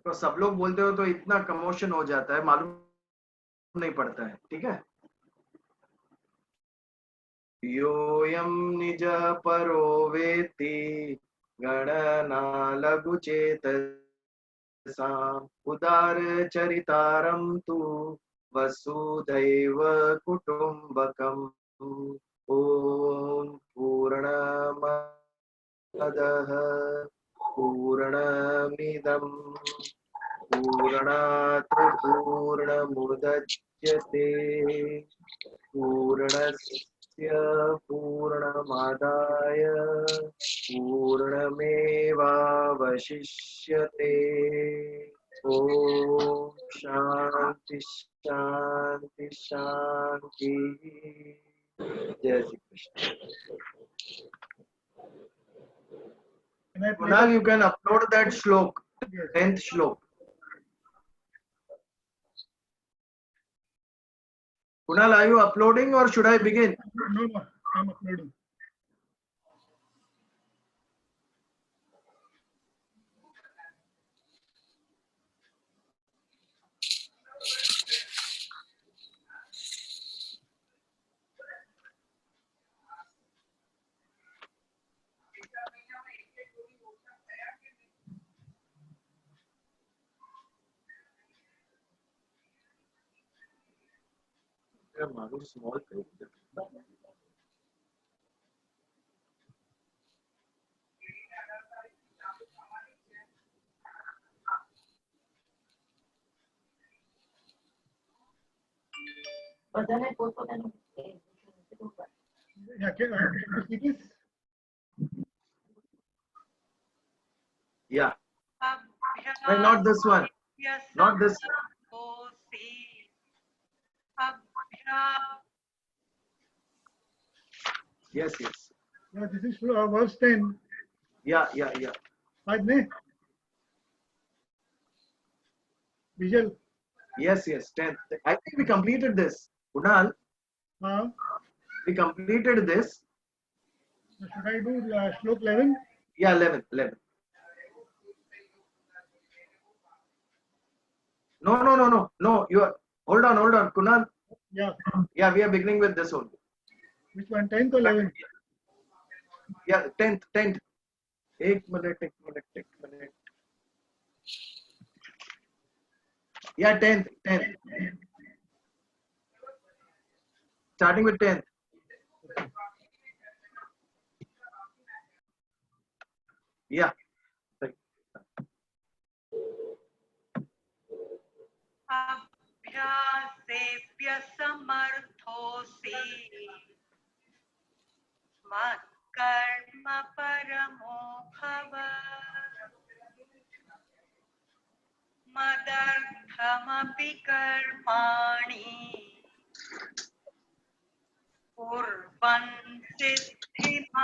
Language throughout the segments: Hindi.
तो सब लोग बोलते हो तो इतना कमोशन हो जाता है, मालूम नहीं पड़ता है। ठीक है, योऽयं निज परो वेत्ति गणना लघु चेतसाम् उदार चरितारं तु वसुधैव कुटुम्बकम्। ॐ पूर्णमदः पूर्णमिदं पूर्णात् पूर्णमुदच्यते पूर्णस्य पूर्णमादाय पूर्णमेवावशिष्यते। ॐ शांति शांति शांति। जय Shri Krishna. Kunal, you can upload that shlok, 10th shlok. Kunal, are you uploading or should I begin? No, I'm uploading. Small thing. Yeah, can you see this? Yeah. But not this one. Not this. Yes, yes. Yeah, this is verse 10. Yeah. आज ने vigil Yes, 10th. I think we completed this. Kunal, हाँ, we completed this. should I do श्लोक 11? Yeah, 11. No. You are. Hold on, Kunal. Yeah. Yeah, we are beginning with this only. Which one? 10th or 11th? Yeah, 10th. एक minute. Yeah, 10th. Starting with 10th. Yeah. अभ्यासेभ्य समर्थोऽसि मत्कर्म परमो भव मदर्थमपि कर्माणि कुर्वन् सिद्धिमवाप्स्यसि।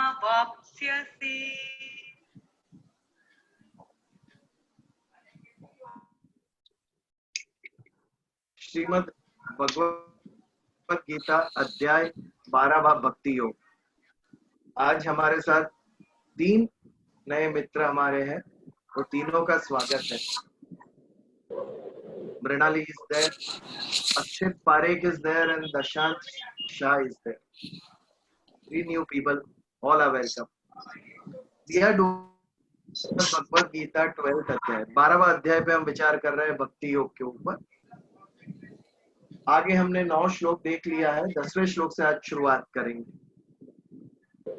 श्रीमद् भगवत गीता अध्याय 12वां भक्ति योग। आज हमारे साथ 3 नए मित्र हमारे हैं और तीनों का स्वागत है। Mrinali is there, Akshit Parekh is there and Dashant Shah is there. 3 new people, all are welcome. We are doing Bhagavad Gita 12th अध्याय, 12वां अध्याय पे हम विचार कर रहे हैं भक्ति योग के ऊपर। आगे हमने 9 श्लोक देख लिया है, 10वें श्लोक से आज शुरुआत करेंगे।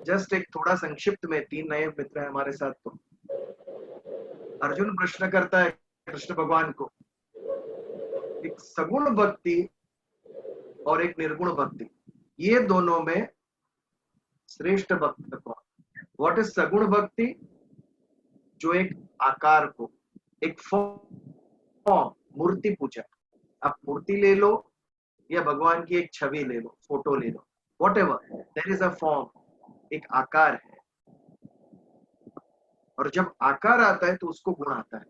जस्ट एक थोड़ा संक्षिप्त में 3 नए मित्र हैं हमारे साथ। तो अर्जुन प्रश्न करता है कृष्ण भगवान को, एक सगुण भक्ति और एक निर्गुण भक्ति, ये दोनों में श्रेष्ठ भक्त कौन? व्हाट इज सगुण भक्ति? जो एक आकार को, एक फॉर्म, मूर्ति पूजा, आप मूर्ति ले लो या भगवान की एक छवि ले लो, फोटो ले लो, whatever, there is a form, एक आकार है। और जब आकार आता है तो उसको गुण आता है।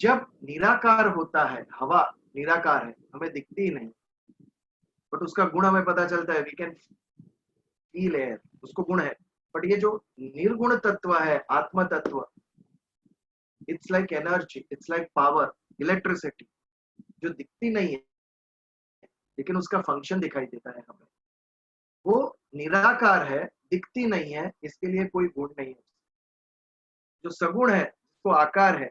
जब निराकार होता है, हवा निराकार है, हमें दिखती ही नहीं, बट उसका गुण हमें पता चलता है, वी कैन फील एयर, उसको गुण है। बट ये जो निर्गुण तत्व है, आत्म तत्व, it's like energy, it's like power, electricity, जो दिखती नहीं है लेकिन उसका फंक्शन दिखाई देता है हमें। वो निराकार है, दिखती नहीं है, इसके लिए कोई गुण नहीं है। जो सगुण है, उसको आकार है।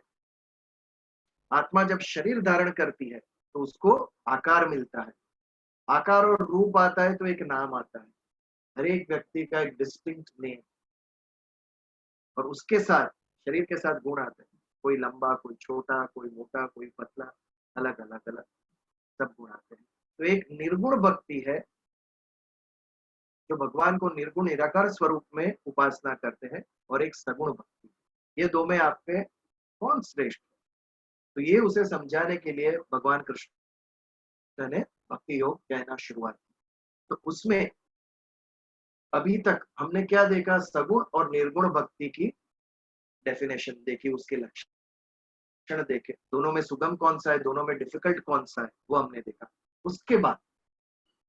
आत्मा जब शरीर धारण करती है तो उसको आकार मिलता है। आकार और रूप आता है तो एक नाम आता है। हर एक व्यक्ति का एक डिस्टिंक्ट नेम, और उसके साथ शरीर के साथ गुण आते हैं। कोई लंबा, कोई छोटा, कोई मोटा, कोई पतला, अलग अलग अलग सब गुण आते हैं। तो एक निर्गुण भक्ति है जो भगवान को निर्गुण निराकार स्वरूप में उपासना करते हैं, और एक सगुण भक्ति। ये दो में आपके कौन श्रेष्ठ है? तो ये उसे समझाने के लिए भगवान कृष्ण ने भक्ति योग कहना शुरुआत की। तो उसमें अभी तक हमने क्या देखा? सगुण और निर्गुण भक्ति की डेफिनेशन देखी, उसके लक्षण देखे, दोनों में सुगम कौन सा है, दोनों में डिफिकल्ट कौन सा है, वो हमने देखा। उसके बाद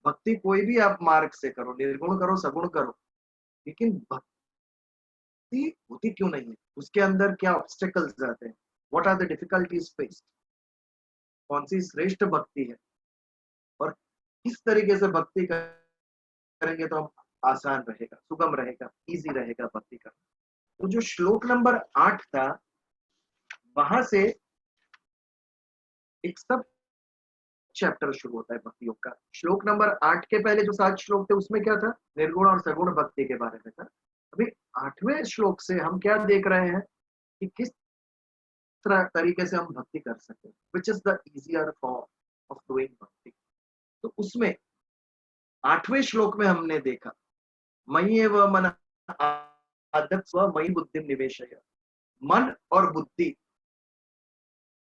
भक्ति कोई भी आप मार्ग से करो, निर्गुण करो, सगुण करो, लेकिन भक्ति होती क्यों नहीं है? उसके अंदर क्या ऑब्स्टेकल्स आते हैं? What are the difficulties faced? कौन सी श्रेष्ठ भक्ति है, और किस तरीके से भक्ति करेंगे तो हम आसान रहेगा, सुगम रहेगा, इजी रहेगा भक्ति करना। तो जो श्लोक नंबर 8 था, वहां से एक सब चैप्टर शुरू होता है भक्ति योग का। श्लोक नंबर 8 के पहले जो 7 श्लोक थे उसमें क्या था? निर्गुण और सगुण भक्ति के बारे में था। अभी 8वें श्लोक से हम क्या देख रहे हैं कि किस तरह तरीके से हम भक्ति कर सकते हैं, which is the easier form of doing भक्ति। तो उसमें 8वें श्लोक में हमने देखा, मयि एव मन आधत्स्व मयि बुद्धि निवेशय। मन और बुद्धि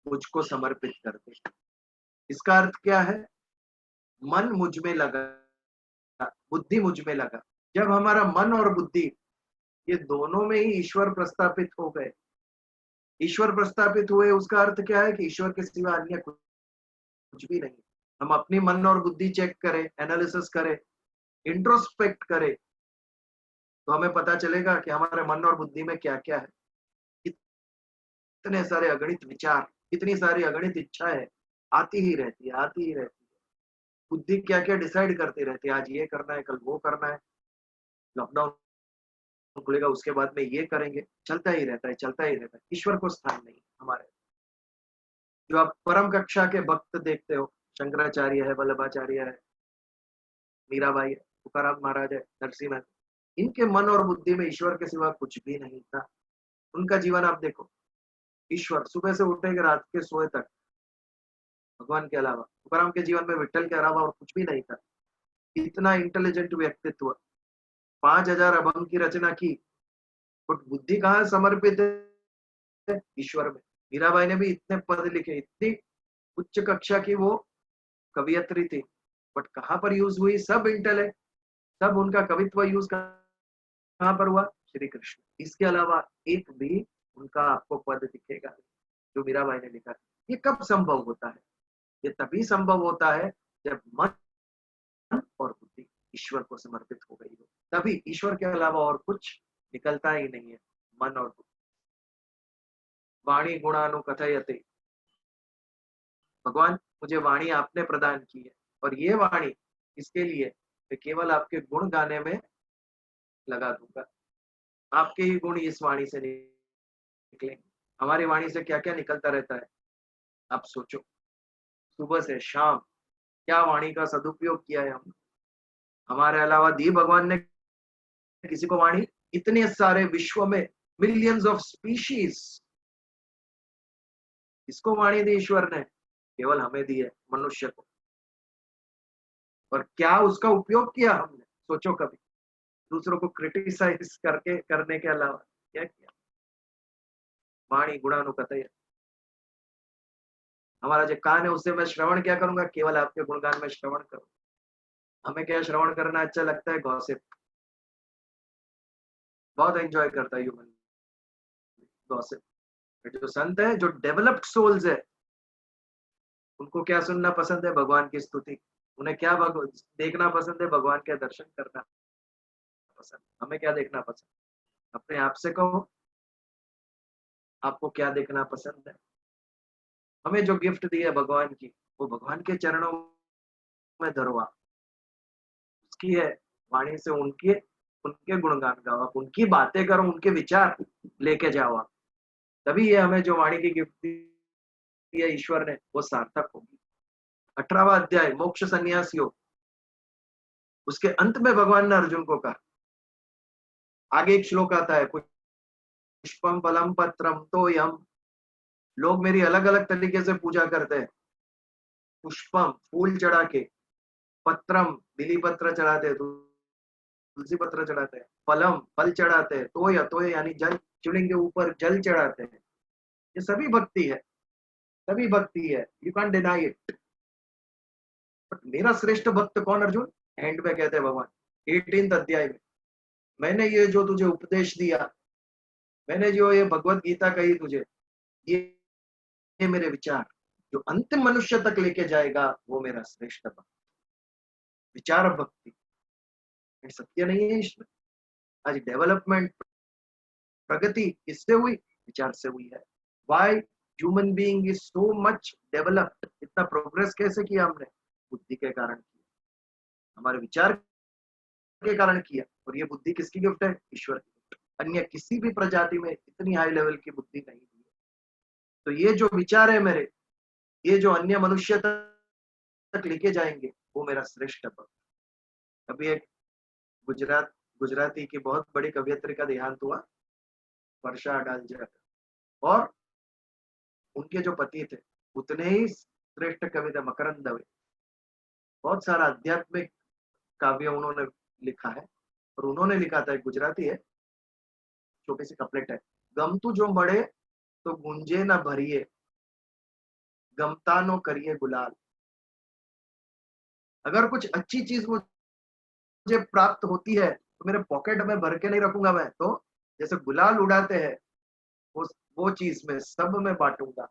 मुझको समर्पित कर दे। इसका अर्थ क्या है? मन मुझ में लगा, बुद्धि मुझ में लगा। जब हमारा मन और बुद्धि ये दोनों में ही ईश्वर प्रस्थापित हो गए, ईश्वर प्रस्थापित हुए, उसका अर्थ क्या है कि ईश्वर के सिवा अन्य कुछ भी नहीं। हम अपनी मन और बुद्धि चेक करें, एनालिसिस करें, इंट्रोस्पेक्ट करें, तो हमें पता चलेगा कि हमारे मन और बुद्धि में क्या क्या है। इतने सारे अगणित विचार, इतनी सारी अगणित इच्छाएं आती ही रहती है, आती ही रहती है। बुद्धि क्या क्या डिसाइड करती रहती है, आज ये करना है, कल वो करना है, लॉकडाउन खुलेगा उसके बाद में ये करेंगे, चलता ही रहता है, चलता ही रहता है। ईश्वर को स्थान नहीं हमारे। जो आप परम कक्षा के भक्त देखते हो, शंकराचार्य है, वल्लभाचार्य है, मीराबाई है, तुकाराम महाराज है, नरसिंह है, इनके मन और बुद्धि में ईश्वर के सिवा कुछ भी नहीं था। उनका जीवन आप देखो, ईश्वर सुबह से उठेंगे रात के सोए तक, भगवान के अलावा। तुकाराम के जीवन में विठल के अलावा और कुछ भी नहीं था। इतना इंटेलिजेंट व्यक्तित्व, 5000 अभंग की रचना की, बट बुद्धि कहाँ समर्पित है? ईश्वर में। मीराबाई ने भी इतने पद लिखे, इतनी उच्च कक्षा की वो कवियत्री थी, बट कहाँ पर यूज हुई? सब इंटेलेक्ट, सब उनका कवित्व यूज कहाँ पर हुआ? श्री कृष्ण। इसके अलावा एक भी उनका आपको पद दिखेगा जो मीराबाई ने लिखा। ये कब संभव होता है? ये तभी संभव होता है जब मन और बुद्धि ईश्वर को समर्पित हो गई हो, तभी। ईश्वर के अलावा और कुछ निकलता ही नहीं है। मन और बुद्धि। वाणी गुणानुकथयते, भगवान मुझे वाणी आपने प्रदान की है, और ये वाणी इसके लिए मैं केवल आपके गुण गाने में लगा दूंगा। आपके ही गुण इस वाणी से निकलेंगे। हमारी वाणी से क्या क्या निकलता रहता है, आप सोचो। सुबह से शाम क्या वाणी का सदुपयोग किया है हमने। हमारे अलावा दी भगवान ने किसी को वाणी? इतने सारे विश्व में मिलियंस ऑफ स्पीशीज, इसको वाणी दी ईश्वर ने? केवल हमें दी है, मनुष्य को। और क्या उसका उपयोग किया हमने? सोचो कभी। दूसरों को क्रिटिसाइज करके करने के अलावा क्या किया? वाणी गुणानुकथय। हमारा जो कान है उससे मैं श्रवण क्या करूंगा? केवल आपके गुणगान में श्रवण करूं। हमें क्या श्रवण करना अच्छा लगता है? गॉसिप। बहुत एंजॉय करता है ह्यूमन गॉसिप। जो संत है, जो डेवलप्ड सोल्स है, उनको क्या सुनना पसंद है? भगवान की स्तुति। उन्हें क्या देखना पसंद है? भगवान के दर्शन करना पसंद। हमें क्या देखना पसंद? अपने आप से कहो, आपको क्या देखना पसंद है? हमें जो गिफ्ट दी है भगवान की, वो भगवान के चरणों में धरो आप। उसकी है, वाणी से उनके उनके गुणगान गाओ आप, उनकी बातें करो, उनके विचार लेके जाओ आप। तभी ये हमें जो वाणी की गिफ्ट दी है ईश्वर ने, वो सार्थक होगी। 18वां अध्याय मोक्ष संन्यास योग, उसके अंत में भगवान ने अर्जुन को कहा, आगे एक श्लोक आता है, पुष्पम फलम पत्रम तो यम। लोग मेरी अलग अलग तरीके से पूजा करते हैं। पुष्पम फूल चढ़ा के, पत्रम बिली पत्र चढ़ाते हैं, तुलसी पत्र चढ़ाते हैं, फलम फल चढ़ाते हैं, तोय यानी जल, शिवलिंग के ऊपर जल चढ़ाते हैं। ये सभी भक्ति है, सभी भक्ति है, you can deny it. But मेरा श्रेष्ठ भक्त कौन अर्जुन? एंड में कहते हैं भगवान 18th अध्याय में, मैंने ये जो तुझे उपदेश दिया, मैंने जो ये भगवत गीता कही तुझे, ये मेरे विचार जो अंतिम मनुष्य तक लेके जाएगा, वो मेरा श्रेष्ठ भक्त। विचार भक्ति सत्य नहीं है इसमें। आज डेवलपमेंट, प्रगति किससे हुई? विचार से हुई है। Why human being is so much developed, इतना प्रोग्रेस कैसे किया हमने? बुद्धि के कारण किया, हमारे विचार के कारण किया। और ये बुद्धि किसकी गिफ्ट है? ईश्वर की गिफ्ट। अन्य किसी भी प्रजाति में इतनी हाई लेवल की बुद्धि नहीं दी है। तो ये जो विचार है मेरे, ये जो अन्य मनुष्य तक लेके जाएंगे, वो मेरा श्रेष्ठ भक्त। अभी एक गुजराती की बहुत बड़ी कवियत्री का देहांत हुआ, वर्षा अडालजा, और उनके जो पति थे उतने ही श्रेष्ठ कवि थे मकरंद दवे। बहुत सारा आध्यात्मिक काव्य उन्होंने लिखा है, और उन्होंने लिखा था, एक गुजराती है, छोटी सी कपलेट है, गम तू जो मड़े तो गुंजे ना भरिए, गमता नो करिए गुलाल। अगर कुछ अच्छी चीज मुझे प्राप्त होती है तो मेरे पॉकेट में भर के नहीं रखूंगा मैं, तो जैसे गुलाल उड़ाते हैं वो चीज में सब में बांटूंगा।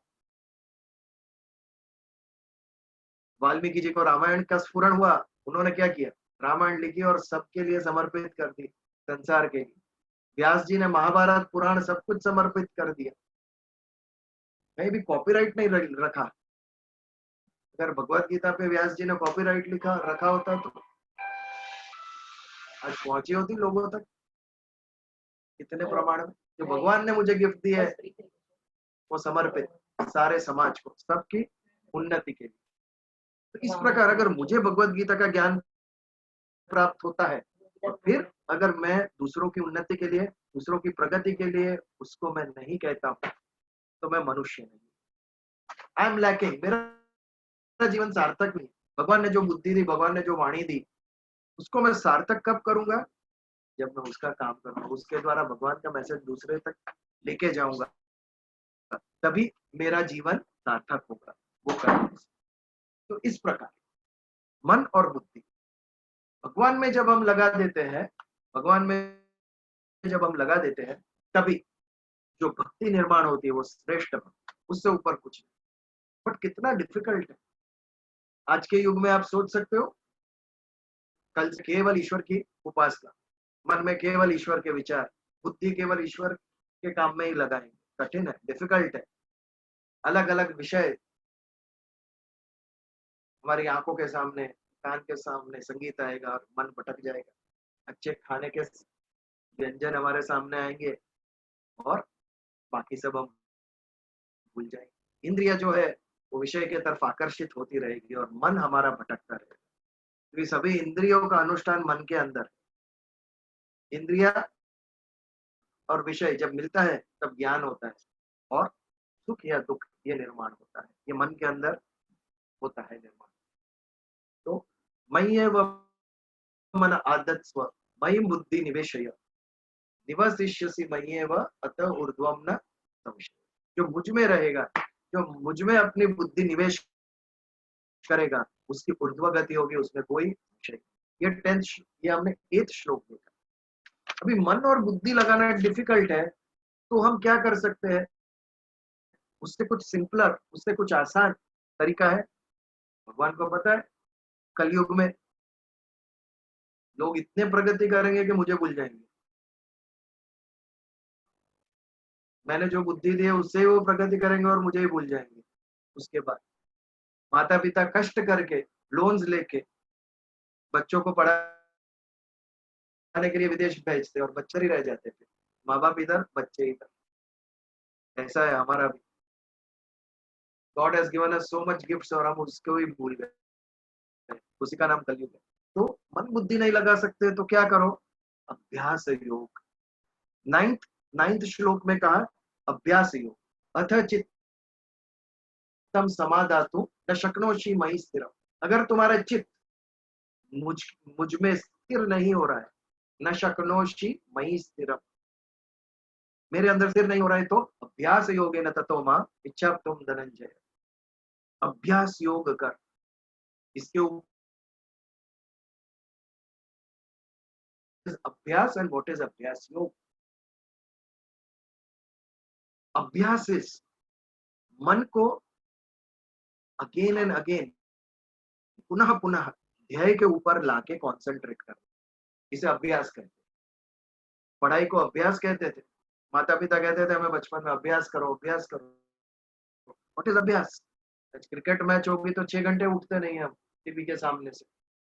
वाल्मीकि जी को रामायण का स्फुरण हुआ, उन्होंने क्या किया? रामायण लिखी और सबके लिए समर्पित कर दी, संसार के लिए। व्यास जी ने महाभारत पुराण सब कुछ समर्पित कर दिया, कहीं भी कॉपीराइट नहीं रखा। अगर भगवत गीता पे व्यास जी ने कॉपीराइट लिखा रखा होता तो आज पहुंची होती लोगों तक इतने प्रमाण में। जो भगवान ने मुझे गिफ्ट दी है, वो समर्पित सारे समाज को, सबकी उन्नति के लिए। तो इस प्रकार अगर मुझे भगवत गीता का ज्ञान प्राप्त होता है, और फिर अगर मैं दूसरों की उन्नति के लिए, दूसरों की प्रगति के लिए उसको मैं नहीं कहता हूं, तो मैं मनुष्य नहीं, आई एम लैकिंग, मेरा जीवन सार्थक नहीं। भगवान ने जो बुद्धि दी, भगवान ने जो वाणी दी, उसको मैं सार्थक कब करूंगा? जब मैं उसका काम करूंगा, उसके द्वारा भगवान का मैसेज दूसरे तक लेके जाऊंगा, तभी मेरा जीवन सार्थक होगा वो करने से। तो इस प्रकार मन और बुद्धि भगवान में जब हम लगा देते हैं, भगवान में जब हम लगा देते हैं, तभी जो भक्ति निर्माण होती है वो श्रेष्ठ भक्ति, उससे ऊपर कुछ नहीं। बट कितना डिफिकल्ट है आज के युग में। आप सोच सकते हो, कल से केवल ईश्वर की उपासना, मन में केवल ईश्वर के विचार, बुद्धि केवल ईश्वर के काम में ही लगाएंगे। कठिन है, डिफिकल्ट है। अलग अलग विषय हमारी आंखों के सामने, कान के सामने संगीत आएगा और मन भटक जाएगा। अच्छे खाने के व्यंजन हमारे सामने आएंगे और बाकी सब हम भूल जाएंगे। इंद्रिया जो है वो विषय के तरफ आकर्षित होती रहेगी और मन हमारा भटकता रहेगा। क्योंकि सभी इंद्रियों का अनुष्ठान मन के अंदर है। इंद्रिया और विषय जब मिलता है तब ज्ञान होता है, और सुख या दुख ये निर्माण होता है, ये मन के अंदर होता है निर्माण। तो मय्य व मन आदत स्व मयि बुद्धि निवेशय निवसिष्यसि मय्येव अतः ऊर्ध्वं न संशय। जो मुझ में रहेगा, जो मुझ में अपनी बुद्धि निवेश करेगा, उसकी ऊर्ध्व गति होगी, उसमें कोई संशय। ये 10th, ये हमने 8th श्लोक देखा। अभी मन और बुद्धि लगाना डिफिकल्ट है, तो हम क्या कर सकते हैं? उससे कुछ सिंपलर, उससे कुछ आसान तरीका है। भगवान को पता है कलयुग में लोग इतने प्रगति करेंगे कि मुझे भूल जाएंगे। मैंने जो बुद्धि दी है उससे ही वो प्रगति करेंगे और मुझे ही भूल जाएंगे। उसके बाद माता पिता कष्ट करके लोन्स लेके बच्चों को पढ़ाने के लिए विदेश भेजते और बच्चे ही रह जाते थे। माँ बाप इधर, बच्चे इधर। ऐसा है हमारा भी। God has given us so much gifts और हम उसको ही भूल गए। उसी का नाम कलयुग है। तो मन बुद्धि नहीं लगा सकते तो क्या करो? अभ्यास योग। नाइन्थ नाइन्थ श्लोक में कहा अभ्यास योग। अथ चित्तम समाधातु न शक्नोषि मयि स्थिरम। अगर तुम्हारा चित्त मुझ मुझ में स्थिर नहीं हो रहा है, न शक्नोषि मयि स्थिरम, मेरे अंदर स्थिर नहीं हो रहा है, तो अभ्यास योगे न ततो मां इच्छा तुम धनंजय। अभ्यास योग कर। इसके अभ्यास एंड व्हाट इज अभ्यास योग? अभ्यास इज मन को अगेन एंड अगेन, पुनः पुनः ध्येय के ऊपर लाके कॉन्सेंट्रेट करना, इसे अभ्यास कहते हैं। पढ़ाई को अभ्यास कहते थे। माता पिता कहते थे हमें बचपन में अभ्यास करो अभ्यास करो। व्हाट इज अभ्यास? क्रिकेट मैच होगी तो 6 घंटे उठते नहीं हम टीवी के सामने से,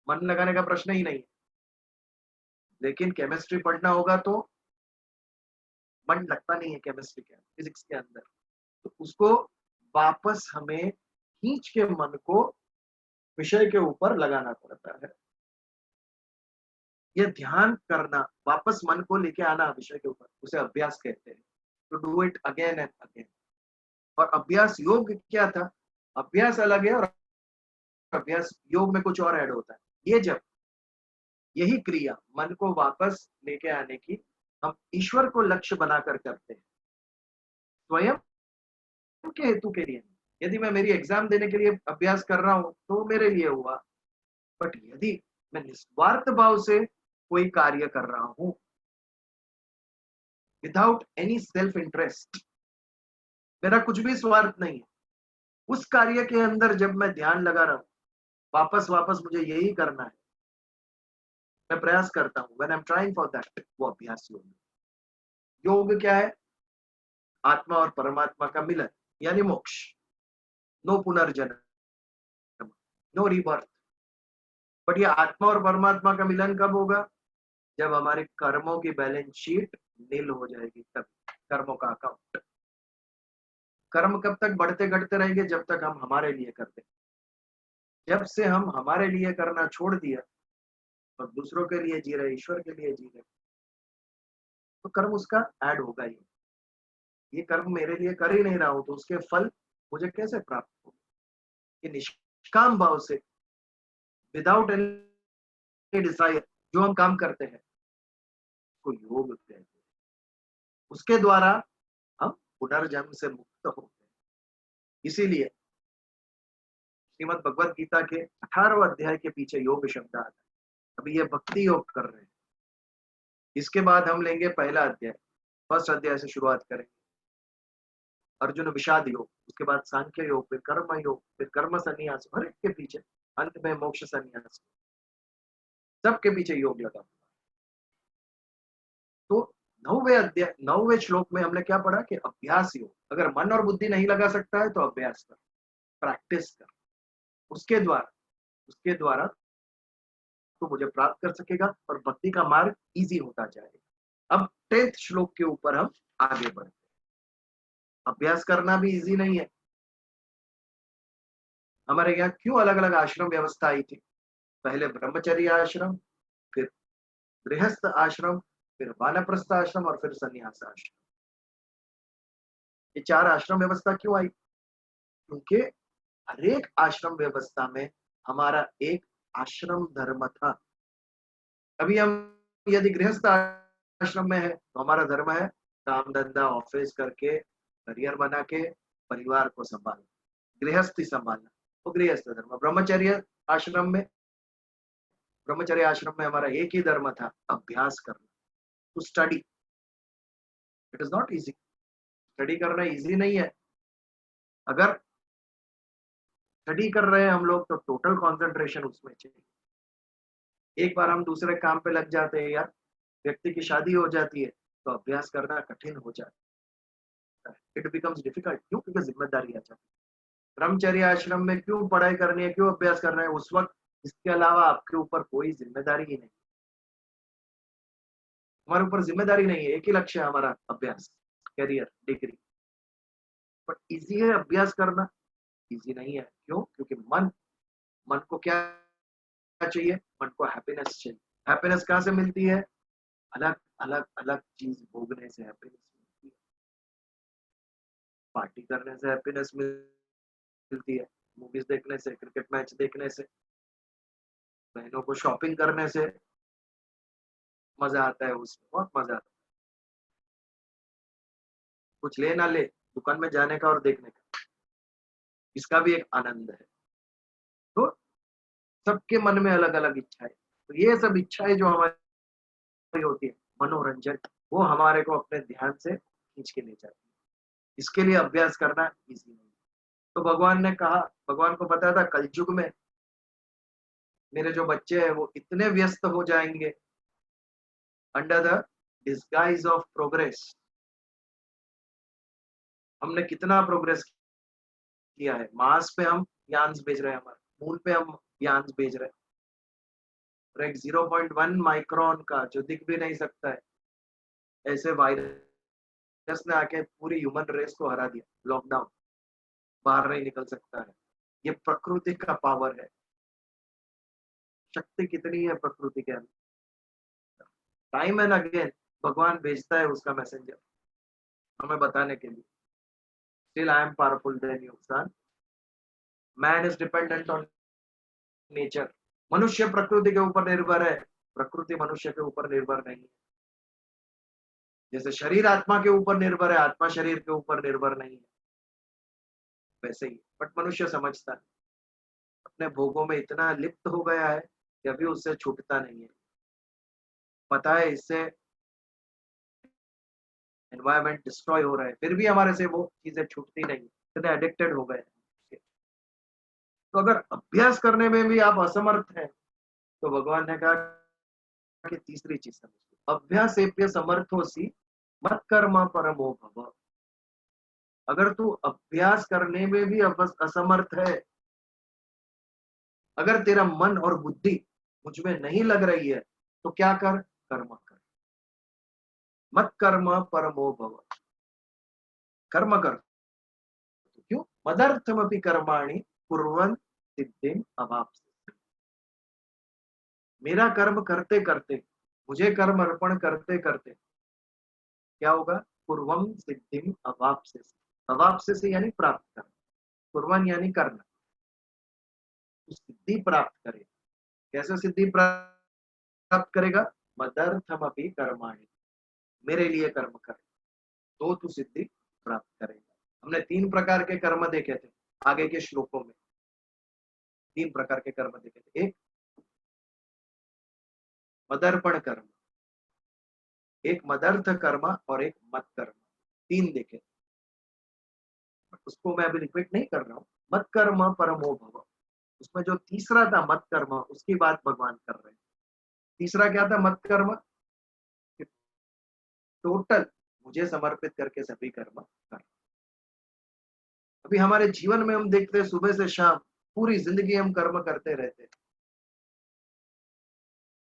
मन लगाने का प्रश्न ही नहीं। लेकिन केमिस्ट्री पढ़ना होगा तो मन लगता नहीं है केमिस्ट्री के फिजिक्स के अंदर, तो उसको वापस हमें खींच के मन को विषय के ऊपर लगाना पड़ता है। ये ध्यान करना, वापस मन को लेके आना विषय के ऊपर, उसे अभ्यास कहते हैं। To do it again and again. और अभ्यास योग क्या था? अभ्यास अलग है और अभ्यास योग में कुछ और ऐड होता है। ये जब यही क्रिया मन को वापस लेके आने की हम ईश्वर को लक्ष्य बनाकर करते हैं, स्वयं के हेतु के लिए। यदि मैं मेरी एग्जाम देने के लिए अभ्यास कर रहा हूं तो मेरे लिए हुआ, बट यदि मैं निस्वार्थ भाव से कोई कार्य कर रहा हूं विदाउट एनी सेल्फ इंटरेस्ट, मेरा कुछ भी स्वार्थ नहीं है, उस कार्य के अंदर जब मैं ध्यान लगा रहा हूं, वापस वापस मुझे यही करना है, मैं प्रयास करता हूं, when I am trying for that, वो अभ्यास योग। योग क्या है? आत्मा और परमात्मा का मिलन, यानी मोक्ष। नो पुनर्जन्म, नो रीबर्थ। बट ये आत्मा और परमात्मा का मिलन कब होगा? जब हमारे कर्मों की बैलेंस शीट नील हो जाएगी, तब कर्मों का अकाउंट। कर्म कब तक बढ़ते घटते रहेंगे? जब तक हम हमारे लिए करते। जब से हम हमारे लिए करना छोड़ दिया और दूसरों के लिए जी रहे, ईश्वर के लिए जी रहे, तो कर्म उसका ऐड होगा ही। ये कर्म मेरे लिए कर ही नहीं रहा हूं तो उसके फल मुझे कैसे प्राप्त हो? ये निष्काम भाव से, विदाउट एनी डिजायर जो हम काम करते हैं को योग कहते हैं। उसके द्वारा हम पुनर्जन्म से मुक्त होते हैं। इसीलिए श्रीमद् भगवत गीता के 18वें अध्याय के पीछे योग शब्द आता है। अभी ये भक्ति योग कर रहे हैं। इसके बाद हम लेंगे पहला अध्याय, फर्स्ट अध्याय से शुरुआत करेंगे। अर्जुन विषाद योग, उसके बाद सांख्य योग, फिर कर्म योग, फिर कर्म संन्यास, हर एक के पीछे अंत में मोक्ष संन्यास, सबके पीछे योग लगा। तो 9वें श्लोक में हमने क्या पढ़ा कि अभ्यास योग। अगर मन और बुद्धि नहीं लगा सकता है तो अभ्यास कर, प्रैक्टिस कर, उसके द्वारा तो मुझे प्राप्त कर सकेगा और भक्ति का मार्ग इजी होता जाएगा। अब 10th श्लोक के ऊपर हम आगे बढ़ते हैं। अभ्यास करना भी इजी नहीं है। हमारे यहाँ क्यों अलग अलग आश्रम व्यवस्था आई थी? पहले ब्रह्मचर्य आश्रम, फिर गृहस्थ आश्रम, फिर वानप्रस्थ आश्रम और फिर संन्यास आश्रम। ये 4 आश्रम व्यवस्था क्यों आई? क्योंकि हरेक आश्रम व्यवस्था में हमारा एक आश्रम धर्म था। अभी हम यदि गृहस्थ आश्रम में है तो हमारा धर्म है काम धंधा ऑफिस करके करियर बना के परिवार को संभालना, गृहस्थी संभालना, वो गृहस्थ धर्म। ब्रह्मचर्य आश्रम में हमारा एक ही धर्म था, अभ्यास करना, to study. It is not easy. Study करना इजी नहीं है। अगर स्टडी कर रहे हैं हम लोग तो टोटल कंसंट्रेशन उसमें चाहिए। एक बार हम दूसरे काम पे लग जाते हैं या व्यक्ति की शादी हो जाती है तो अभ्यास करना कठिन हो जाता है। जाता है, इट बिकम्स डिफिकल्ट। क्यों? क्योंकि जिम्मेदारी आ जाती है। ब्रह्मचर्य आश्रम में क्यों पढ़ाई करनी है, क्यों अभ्यास करना है उस वक्त? इसके अलावा आपके ऊपर कोई जिम्मेदारी ही नहीं, हमारे ऊपर जिम्मेदारी नहीं है, एक ही लक्ष्य है हमारा, अभ्यास, करियर, डिग्री। बट इजी है अभ्यास करना? इजी नहीं है। क्यों? क्योंकि मन को क्या चाहिए? मन को हैप्पीनेस चाहिए। हैप्पीनेस कहाँ से मिलती है? अलग अलग अलग चीज भोगने से हैप्पीनेस मिलती है। पार्टी करने से हैप्पीनेस मिलती है, मूवीज देखने से, क्रिकेट मैच देखने से, बहनों को शॉपिंग करने से मजा आता है, उसमें बहुत मजा आता है। कुछ ले ना ले, दुकान में जाने का और देखने का, इसका भी एक आनंद है। तो सबके मन में अलग अलग इच्छाएं, तो ये सब इच्छाएं जो हमारी होती है, मनोरंजन, वो हमारे को अपने ध्यान से खींच के ले जाती है। इसके लिए अभ्यास करना इजी नहीं। तो भगवान ने कहा, भगवान को पता था कलयुग में मेरे जो बच्चे हैं वो इतने व्यस्त हो जाएंगे under the disguise of progress. हमने कितना प्रोग्रेस किया है, मास पे हम ज्ञान भेज रहे हैं, हमारे मूल पे हम ज्ञान भेज रहे हैं। और एक 0.1 माइक्रोन का जो दिख भी नहीं सकता है, ऐसे वायरस ने आके पूरी ह्यूमन रेस को हरा दिया। लॉकडाउन, बाहर नहीं निकल सकता है। ये प्रकृति का पावर है। शक्ति कितनी है प्रकृति के अंदर। टाइम एंड अगेन भगवान भेजता है उसका मैसेंजर हमें बताने के लिए। Still I am powerful than you sun. Man is dependent on nature. मनुष्य प्रकृति के ऊपर निर्भर है, प्रकृति मनुष्य के ऊपर निर्भर नहीं है। जैसे शरीर आत्मा के ऊपर निर्भर है, आत्मा शरीर के ऊपर निर्भर नहीं है, वैसे ही। बट मनुष्य समझता है, अपने भोगों में इतना लिप्त हो गया है कि अभी उससे छूटता नहीं है। पता है इससे एनवायरमेंट डिस्ट्रॉय हो रहा है, फिर भी हमारे से वो चीजें छूटती नहीं, इतने एडिक्टेड हो गए हैं। तो अगर अभ्यास करने में भी आप असमर्थ हैं, तो भगवान ने कहा कि तीसरी चीज समझो, अभ्यासेप्य समर्थोसी मत कर्म परमो भव। अगर तू अभ्यास करने में भी असमर्थ है, अगर तेरा मन और बुद्धि मुझ में नहीं लग रही है, तो क्या कर? कर्म कर। मत कर्म परमो भव, कर्म कर। क्यों? मदर्थमपि कर्माणि कुर्वन् सिद्धिम अवाप्स्यसि। मेरा कर्म करते करते, मुझे कर्म अर्पण करते करते क्या होगा? कुर्वम सिद्धिम अवाप्स्यसि। अवाप्स्यसि यानी प्राप्त करना, कुर्वन् यानी करना, तो सिद्धि प्राप्त करे। कैसे सिद्धि प्राप्त करेगा? मदर्थमपि कर्माणि, मेरे लिए कर्म करे तो तू सिद्धि प्राप्त करेगा। हमने 3 प्रकार के कर्म देखे थे आगे के श्लोकों में। 3 प्रकार के कर्म देखे थे। एक मदर्पण कर्म, एक मदर्थ कर्म और एक मत कर्म। 3 देखे। उसको मैं अभी रिपीट नहीं कर रहा हूं। मत कर्म परमो भव, उसमें जो तीसरा था मत कर्म, उसकी बात भगवान कर रहे हैं। तीसरा क्या था? मत कर्म, टोटल मुझे समर्पित करके सभी कर्म कर। अभी हमारे जीवन में हम देखते हैं सुबह से शाम पूरी जिंदगी हम कर्म करते रहते हैं।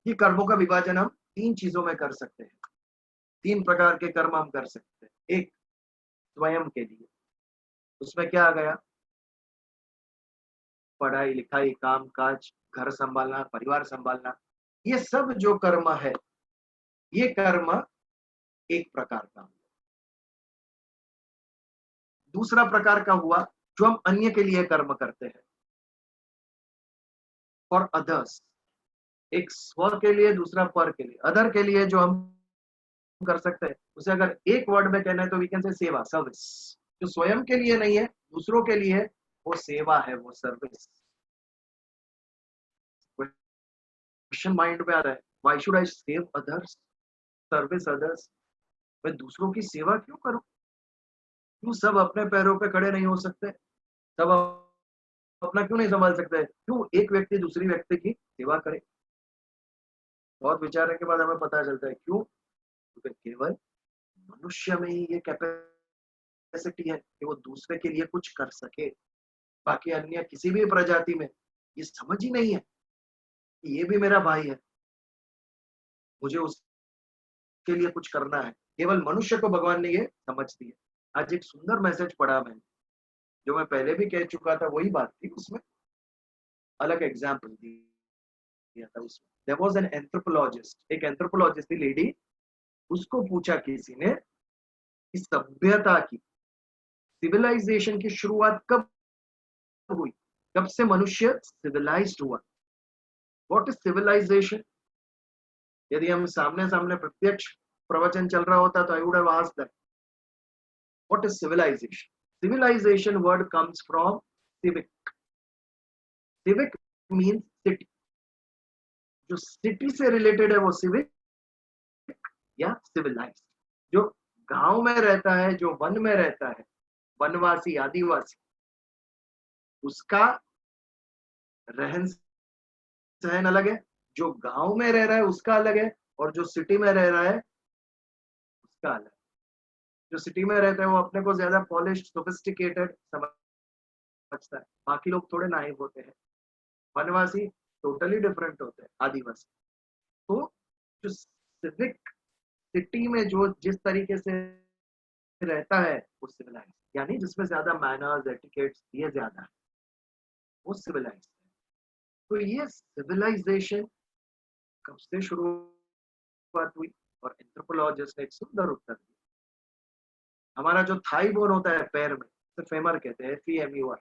ये कर्मों का विभाजन हम 3 चीजों में कर सकते हैं। 3 प्रकार के कर्म हम कर सकते हैं। एक स्वयं के लिए, उसमें क्या आ गया? पढ़ाई लिखाई, काम काज, घर संभालना, परिवार संभालना, ये सब जो कर्म है, ये कर्म एक प्रकार का। दूसरा प्रकार का हुआ जो हम अन्य के लिए कर्म करते हैं, फॉर अदर्स। एक स्व के लिए, दूसरा पर के लिए। अदर के लिए जो हम कर सकते हैं, उसे अगर एक वर्ड में कहना है तो वी कैन से सेवा, सर्विस। जो स्वयं के लिए नहीं है, दूसरों के लिए, वो सेवा है, वो सर्विस। क्वेश्चन माइंड में आ रहा है, why should I save others, service others? मैं दूसरों की सेवा क्यों करूं? क्यों सब अपने पैरों पे खड़े नहीं हो सकते? सब अपना क्यों नहीं संभाल सकते? क्यों एक व्यक्ति दूसरी व्यक्ति की सेवा करे? बहुत विचारने के बाद हमें पता चलता है क्यों, क्योंकि केवल मनुष्य में ही ये कैपेसिटी कैपेसिटी है कि वो दूसरे के लिए कुछ कर सके। बाकी अन्य किसी भी प्रजाति में ये समझ ही नहीं है कि ये भी मेरा भाई है, मुझे उसके लिए कुछ करना है। केवल मनुष्य को भगवान ने ये समझ दी है। आज एक सुंदर मैसेज पढ़ा मैंने, जो मैं पहले भी कह चुका था, वही बात थी, उसमें अलग एग्जाम्पल दिया था। उसमें देयर वाज एन एंथ्रोपोलॉजिस्ट, एक एंथ्रोपोलॉजिस्ट थी लेडी, उसको पूछा किसी ने कि सभ्यता की, सिविलाइजेशन की शुरुआत कब हुई, कब से मनुष्य सिविलाइज्ड हुआ, व्हाट इज सिविलाइजेशन। यदि हम सामने सामने प्रत्यक्ष प्रवचन चल रहा होता तो I would have asked that what is civilization. Civilization word comes from civic, civic means city, जो सिटी से रिलेटेड है वो सिविक या सिविलाइज्ड। जो गांव में रहता है, जो वन में रहता है, वनवासी आदिवासी, उसका रहन सहन अलग है। जो गांव में रह रहा है उसका अलग है, और जो सिटी में रह रहा है उसका अलग है। जो सिटी में रहता है वो अपने को ज्यादा पॉलिश्ड सोफिस्टिकेटेड समझता है, बाकी लोग थोड़े नाइव होते हैं। वनवासी टोटली डिफरेंट होते हैं, आदिवासी। तो जो सिविक सिटी में जो जिस तरीके से रहता है वो सिविलाइज, यानी जिसमें ज्यादा मैनर्स एटिकेट्स ये ज्यादा है, वो सिविलाइज है। तो ये सिविलाइजेशन कब से शुरुआत हुई, और एंथ्रोपोलॉजिस्ट ने एक सुंदर उत्तर दिया। हमारा जो थाई बोन होता है पैर में, तो फेमर कहते हैं, FEMUR।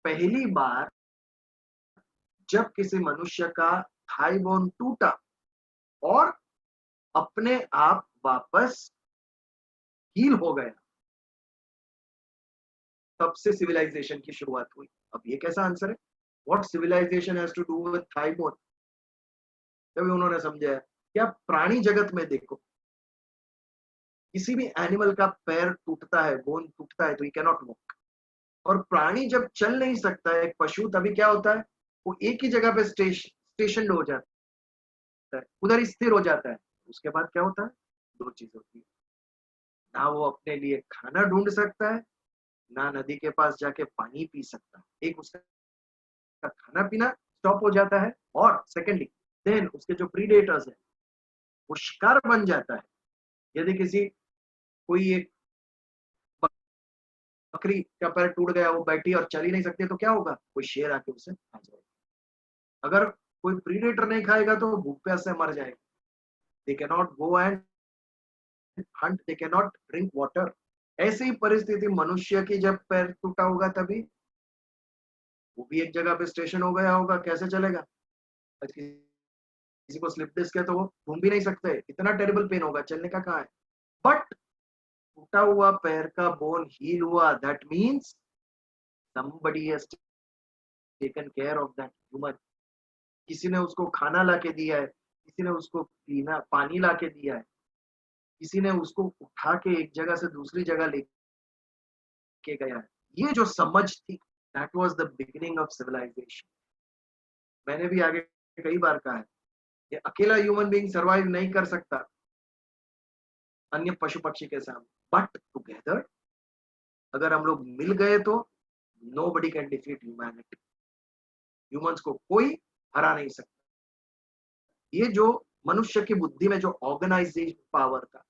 पहली बार जब किसी मनुष्य का थाई बोन टूटा और अपने आप वापस हील हो गया, तब से सिविलाइजेशन की शुरुआत हुई। अब ये कैसा आंसर है, what civilization has to do with thigh bone. तभी उन्होंने समझा कि आप प्राणी जगत में देखो, किसी भी एनिमल का पैर टूटता है, बोन टूटता है, तो ही कैन नॉट वॉक। और प्राणी जब चल नहीं सकता है, एक पशु, तभी क्या होता है, वो एक ही जगह पे स्टेशन हो जाता है, उधर ही स्थिर हो जाता है। उसके बाद क्या होता है, दो चीज होती है, ना वो अपने लिए खाना ढूंढ सकता है, ना नदी के पास जाके पानी पी सकता है। एक उसका खाना पीना स्टॉप हो जाता है, और सेकेंडली देन उसके जो प्रीडेटर्स है वो शिकार बन जाता है। यदि किसी कोई एक बकरी का पैर टूट गया, वो बैठी और चल ही नहीं सकती, तो क्या होगा, कोई शेर आके उसे खा जाएगा। अगर कोई प्रीडेटर नहीं खाएगा तो भूख प्यास से मर जाएगा। They can not go and Hunt, they can not drink water. ऐसी परिस्थिति मनुष्य की जब पैर टूटा होगा, तभी वो भी एक जगह पे स्टेशन हो गया होगा। कैसे चलेगा, आज किसी को स्लिप डिस्क है तो वो घूम भी नहीं सकते, इतना टेरिबल पेन होगा, चलने का कहाँ है। बट टूटा हुआ पैर का बोन हील हुआ, that means somebody has taken care of that human। किसी ने उसको खाना ला के दिया है, किसी ने उसको पीना पानी ला के दिया है, किसी ने उसको उठा के एक जगह से दूसरी जगह लेके गया है। ये जो समझ थी, that was the beginning of civilization. मैंने भी आगे कई बार कहा है कि अकेला ह्यूमन बीइंग सर्वाइव नहीं कर सकता अन्य पशु पक्षी के सामने, बट टुगेदर अगर हम लोग मिल गए तो nobody can defeat humanity. Humans को कोई हरा नहीं सकता। ये जो मनुष्य की बुद्धि में जो ऑर्गेनाइजेशन पावर था,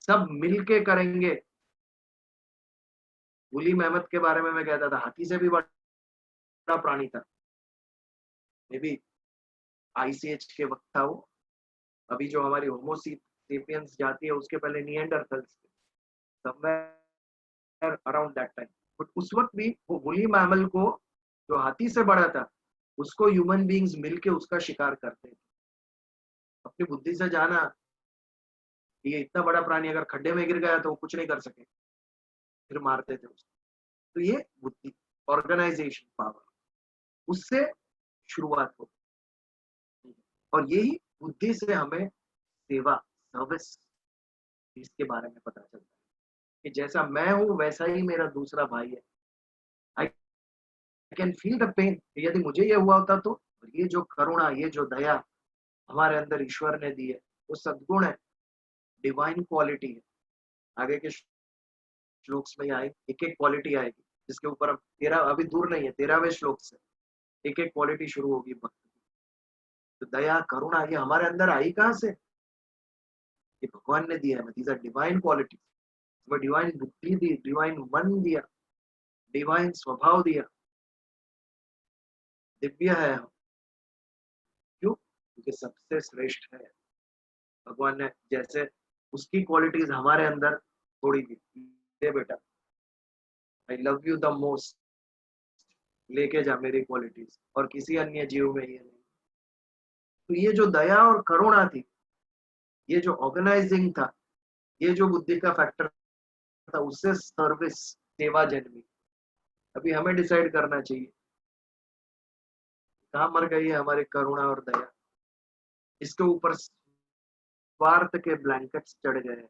सब मिलके करेंगे। गुलीम अहमद के बारे में मैं कहता था, हाथी से भी बड़ा प्राणी था। मे बी ICH के वक्त था वो। अभी जो हमारी होमोसेपियंस जाती है, उसके पहले निएंडरथल्स थे, somewhere around that time. But उस वक्त भी वो वुली मैमल को, जो हाथी से बड़ा था, उसको ह्यूमन बीइंग्स मिलके उसका शिकार करते थे। अपनी बुद्धि से जाना, ये इतना बड़ा प्राणी अगर खड्डे में गिर गया तो वो कुछ नहीं कर सके, फिर मारते थे उसको। तो ये बुद्धि, ऑर्गेनाइजेशन पावर, उससे शुरुआत होती है। और यही बुद्धि से हमें सेवा, सर्विस, इसके बारे में पता चलता है कि जैसा मैं हूं वैसा ही मेरा दूसरा भाई है। I can feel the pain. यदि मुझे ये हुआ होता तो ये जो करुणा, ये जो दया हमारे अंदर ईश्वर ने दी है, वो सद्गुण है, डिवाइन क्वालिटी है। आगे के श्लोक्स में आएगी, एक एक क्वालिटी आएगी जिसके ऊपर अब 13 अभी दूर नहीं है, 13वें श्लोक से एक एक क्वालिटी शुरू होगी भक्त की। तो दया करुणा ये हमारे अंदर आई कहाँ से? ये भगवान ने दिया है। These are divine quality. हमें डिवाइन बुद्धि दी, डिवाइन मन दिया, डिवाइन स्वभाव दिया, दिव्य है हम। क्यों? क्योंकि सबसे श्रेष्ठ है भगवान ने। जैसे उसकी क्वालिटीज हमारे अंदर थोड़ी दी, ये बेटा I love you the most, लेके जा मेरी क्वालिटीज, और किसी अन्य जीव में ये नहीं। तो ये जो दया और करुणा थी, ये जो ऑर्गेनाइजिंग था, ये जो बुद्धि का फैक्टर था, उससे सर्विस सेवा जन्मी। अभी हमें डिसाइड करना चाहिए कहाँ मर गई है हमारी करुणा और दया। इसके ऊपर स्वार्थ के ब्लैंकेट्स चढ़ गए हैं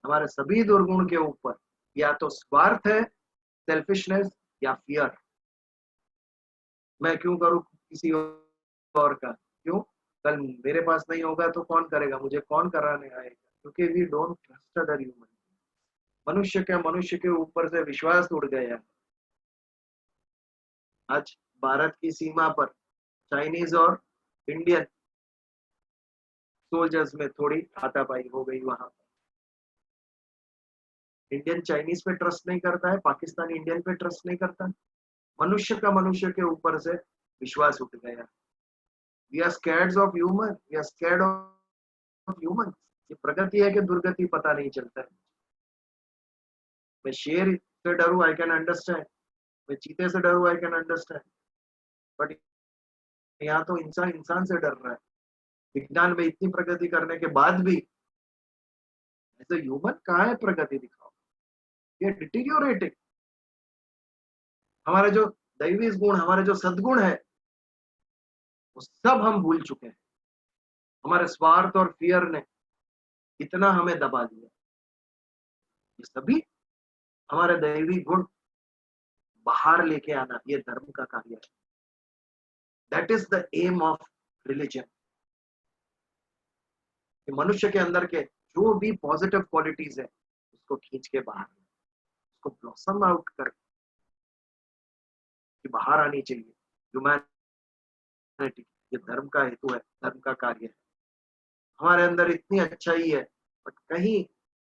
हमारे सभी दुर्गुण के ऊपर। या तो स्वार्थ है, सेल्फिशनेस, या फियर। मैं क्यों करूं किसी और का? क्यों? कल मेरे पास नहीं होगा तो कौन करेगा? मुझे कौन कराने आएगा? क्योंकि we don't trust other human. मनुष्य के ऊपर से विश्वास उड़ गया। आज भारत की सीमा पर चाइनीज और इंडियन सोल्जर्स में थोड़ी हाथापाई हो गई। वहां इंडियन चाइनीज पे ट्रस्ट नहीं करता है, पाकिस्तानी इंडियन पे ट्रस्ट नहीं करता। मनुष्य के ऊपर से विश्वास उठ गया। We are scared of human, we are scared of human. ये प्रगति है कि दुर्गति पता नहीं चलता है। मैं शेर से डरू, आई कैन अंडरस्टैंड। मैं चीते से डरू, आई कैन अंडरस्टैंड। बट यहाँ तो इंसान इंसान से डर रहा है। विज्ञान में इतनी प्रगति करने के बाद भी एज अ ह्यूमन कहाँ है प्रगति? दिखाओ। ये डिटीरियोरेटिंग। हमारे जो दैवी गुण, हमारे जो सद्गुण है, वो सब हम भूल चुके हैं। हमारे स्वार्थ और फियर ने इतना हमें दबा दिया। ये सभी हमारे दैवी गुण बाहर लेके आना, ये धर्म का कार्य है। That is the aim of religion. मनुष्य के अंदर के जो भी पॉजिटिव क्वालिटीज है, उसको खींच के बाहर, उसको ब्लॉसम आउट कर, कि बाहर आनी चाहिए। ह्यूमैनिटी ये धर्म का हेतु है, धर्म का कार्य है। हमारे अंदर इतनी अच्छाई है, बट कहीं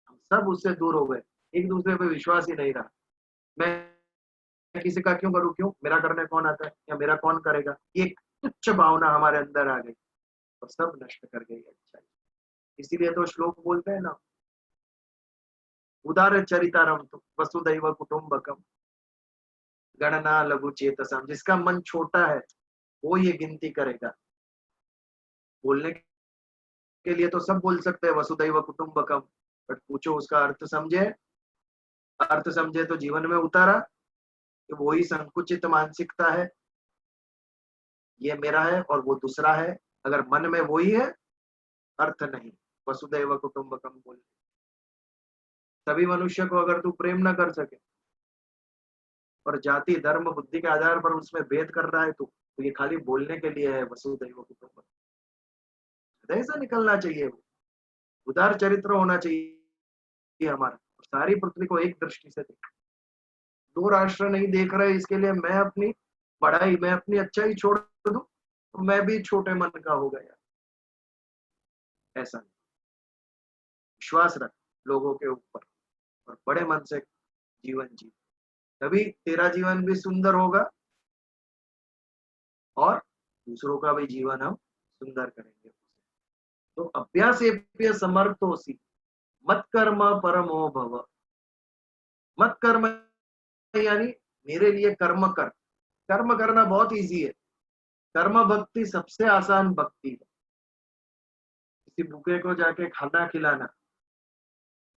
हम सब उससे दूर हो गए। एक दूसरे पे विश्वास ही नहीं रहा। मैं किसी का क्यों करूं? क्यों? मेरा करने कौन आता है, या मेरा कौन करेगा? ये एक तुच्छ भावना हमारे अंदर आ गई और सब नष्ट कर गई अच्छाई। इसीलिए तो श्लोक बोलते हैं ना, उदार चरितारम तो वसुदैव कुटुंबकम गणना लघु चेतसम। जिसका मन छोटा है वो ये गिनती करेगा। बोलने के लिए तो सब बोल सकते हैं वसुदैव कुटुंबकम, बट पूछो उसका अर्थ समझे। अर्थ समझे तो जीवन में उतारा कि वही संकुचित मानसिकता है, ये मेरा है और वो दूसरा है। अगर मन में वही है, अर्थ नहीं। वसुदैव कुटुंबकम बोल, सभी मनुष्य को अगर तू प्रेम न कर सके और जाति धर्म बुद्धि के आधार पर उसमें भेद कर रहा है तू, तो ये खाली बोलने के लिए है वसुदैव कुटुंबकम। हृदय से निकलना चाहिए। वो उदार चरित्र होना चाहिए हमारा। सारी पृथ्वी को एक दृष्टि से देख। दो राष्ट्र नहीं देख रहे, इसके लिए मैं अपनी बड़ाई, मैं अपनी अच्छाई छोड़ दूं तो मैं भी छोटे मन का हो गया। ऐसा नहीं। विश्वास रख लोगों के ऊपर और बड़े मन से जीवन जी, तभी तेरा जीवन भी सुंदर होगा और दूसरों का भी जीवन हम सुंदर करेंगे। तो अभ्यासेभ्य समर्थोसी मत कर्म परमो भव। मत कर्म यानी मेरे लिए कर्म कर। कर्म करना बहुत इजी है। कर्म भक्ति सबसे आसान भक्ति है। किसी भूखे को जाके खाना खिलाना